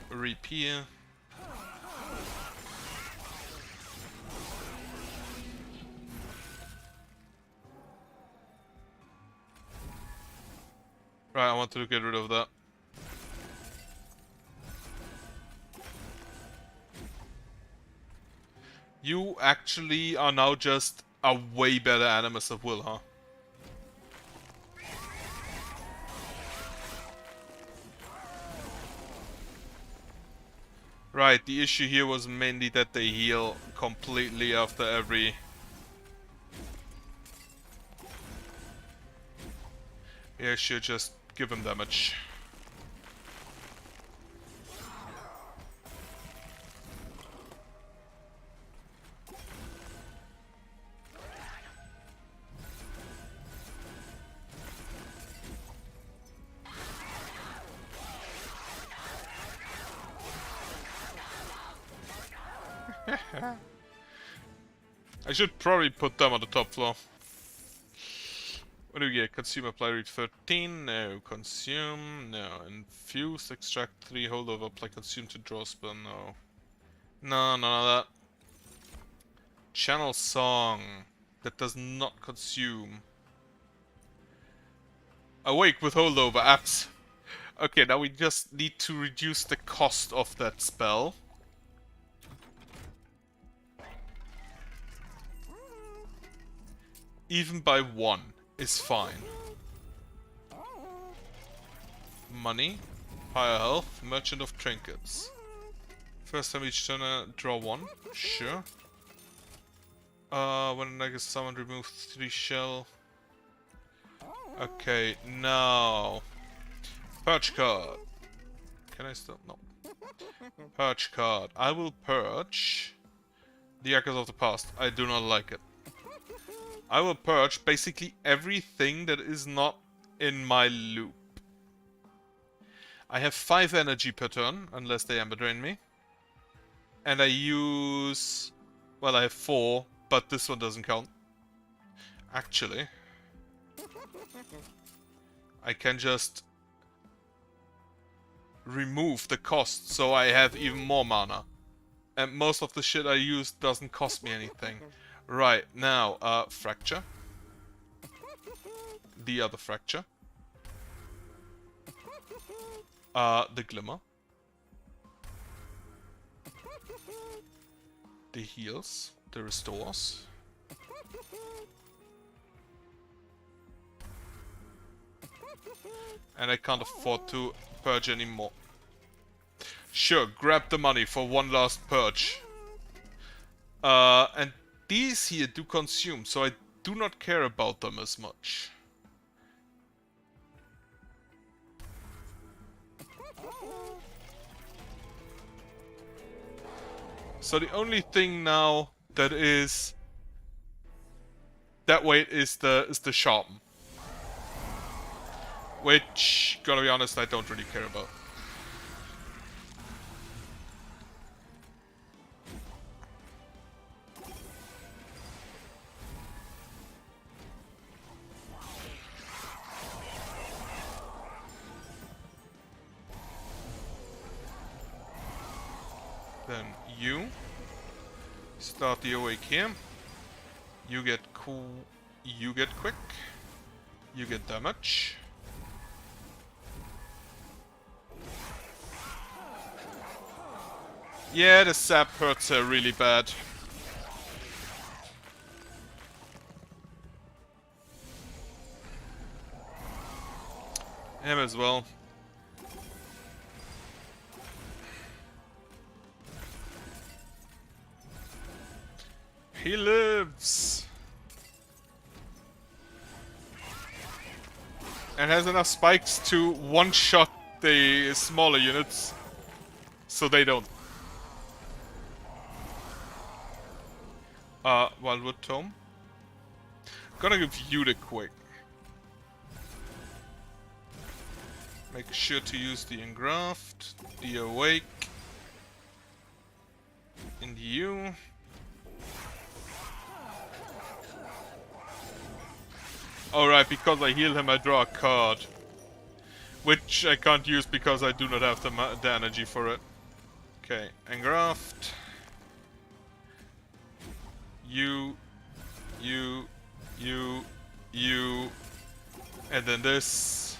Repair. Right, I wanted to get rid of that. You actually are now just a way better Animus of Will, huh? Right, the issue here was mainly that they heal completely after every... Yeah, should just give him damage. I should probably put them on the top floor. What do we get? Consume, apply, read 13. No. Consume. No. Infuse, extract 3, holdover, apply, consume to draw spell. No. No, none of that. Channel song. That does not consume. Awake with holdover, apps. Okay, now we just need to reduce the cost of that spell. Even by 1 is fine. Money. Higher health, Merchant of Trinkets. First time each turn, draw 1. Sure. When an egg is summoned, remove 3 shell. Okay, now... Purge card. Can I still? No. Purge card. I will purge the Echoes of the Past. I do not like it. I will purge basically everything that is not in my loop. I have 5 energy per turn, unless they Ember Drain me. And I use... Well, I have 4, but this one doesn't count. Actually, I can just remove the cost, so I have even more mana. And most of the shit I use doesn't cost me anything. Right, now, Fracture. The other Fracture. The Glimmer. The Heals. The Restores. And I can't afford to purge anymore. Sure, grab the money for one last purge. And these here do consume, so I do not care about them as much. So the only thing now that is that weight is the sharpen. Which, gotta be honest, I don't really care about. Then you start the awake here. You get cool. You get quick. You get damage. Yeah, the sap hurts her really bad. Him as well. He lives! And has enough spikes to one-shot the smaller units. So they don't. Wildwood Tome. Gonna give you the quick. Make sure to use the engraft, the awake, in you. Alright, because I heal him I draw a card. Which I can't use because I do not have the energy for it. Okay, engraft. You, and then this.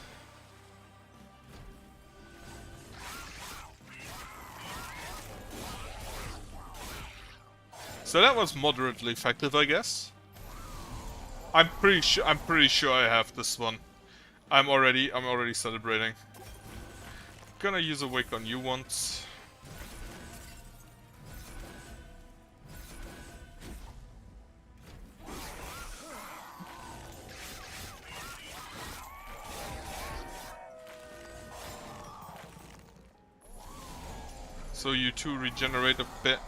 So that was moderately effective, I guess. I'm pretty sure I have this one. I'm already celebrating. Gonna use a wake on you once. So you two regenerate a bit.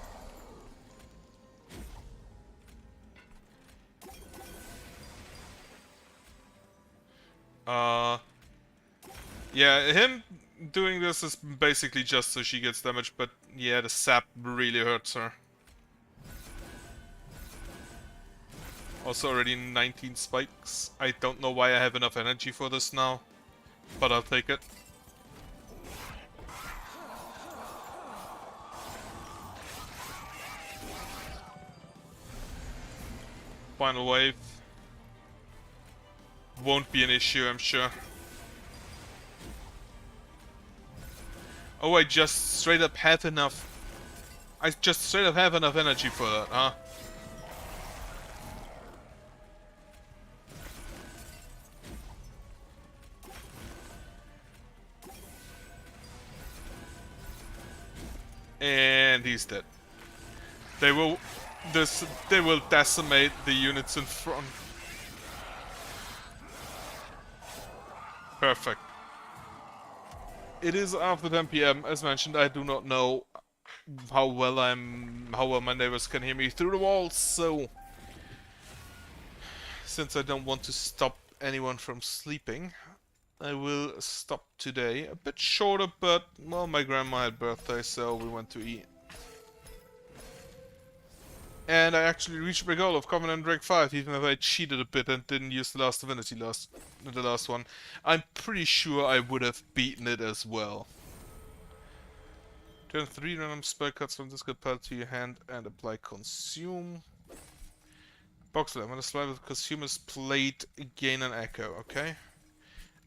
Yeah, him doing this is basically just so she gets damage, but yeah, the sap really hurts her. Also already 19 spikes. I don't know why I have enough energy for this now, but I'll take it. Final wave. Won't be an issue, I'm sure. Oh, I just straight up have enough. I just straight up have enough energy for that, huh? And he's dead. They will they will decimate the units in front. Perfect. It is after 10 p.m. As mentioned, I do not know how well my neighbors can hear me through the walls, so since I don't want to stop anyone from sleeping, I will stop today. A bit shorter, but well, my grandma had birthday, so we went to eat. And I actually reached my goal of Covenant Rank 5, even if I cheated a bit and didn't use the last divinity the last one. I'm pretty sure I would have beaten it as well. Turn 3 random spell cards from this good pile to your hand and apply Consume. Boxer, I'm gonna slide with Consumer's Plate, gain an Echo, okay?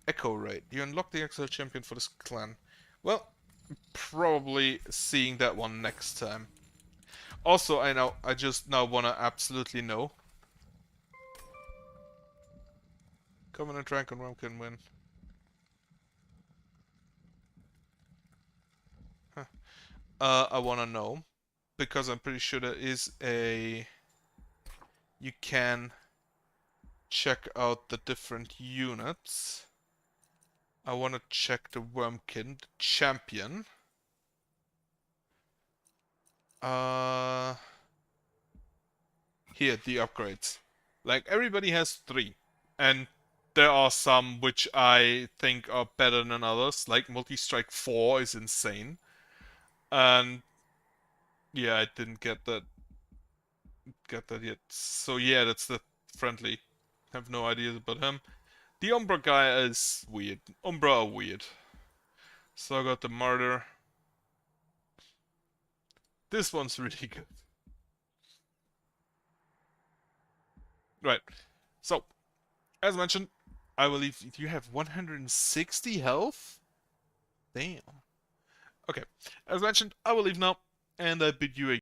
Echo Raid. You unlock the Exile Champion for this clan. Well, probably seeing that one next time. Also, I just now wanna absolutely know. Covenant rank on Realm can win. Huh. I wanna know. Because I'm pretty sure there is a... You can check out the different units. I wanna check the Wormkin, the champion. Here, the upgrades. Like, everybody has 3. And there are some which I think are better than others. Like, Multi-Strike 4 is insane. And yeah, I didn't get that yet. So yeah, that's the friendly. Have no ideas about him. The Umbra guy is weird. Umbra are weird. So I got the Martyr. This one's really good. Right. So, as mentioned, I will leave. You have 160 health? Damn. Okay. As mentioned, I will leave now, and I bid you a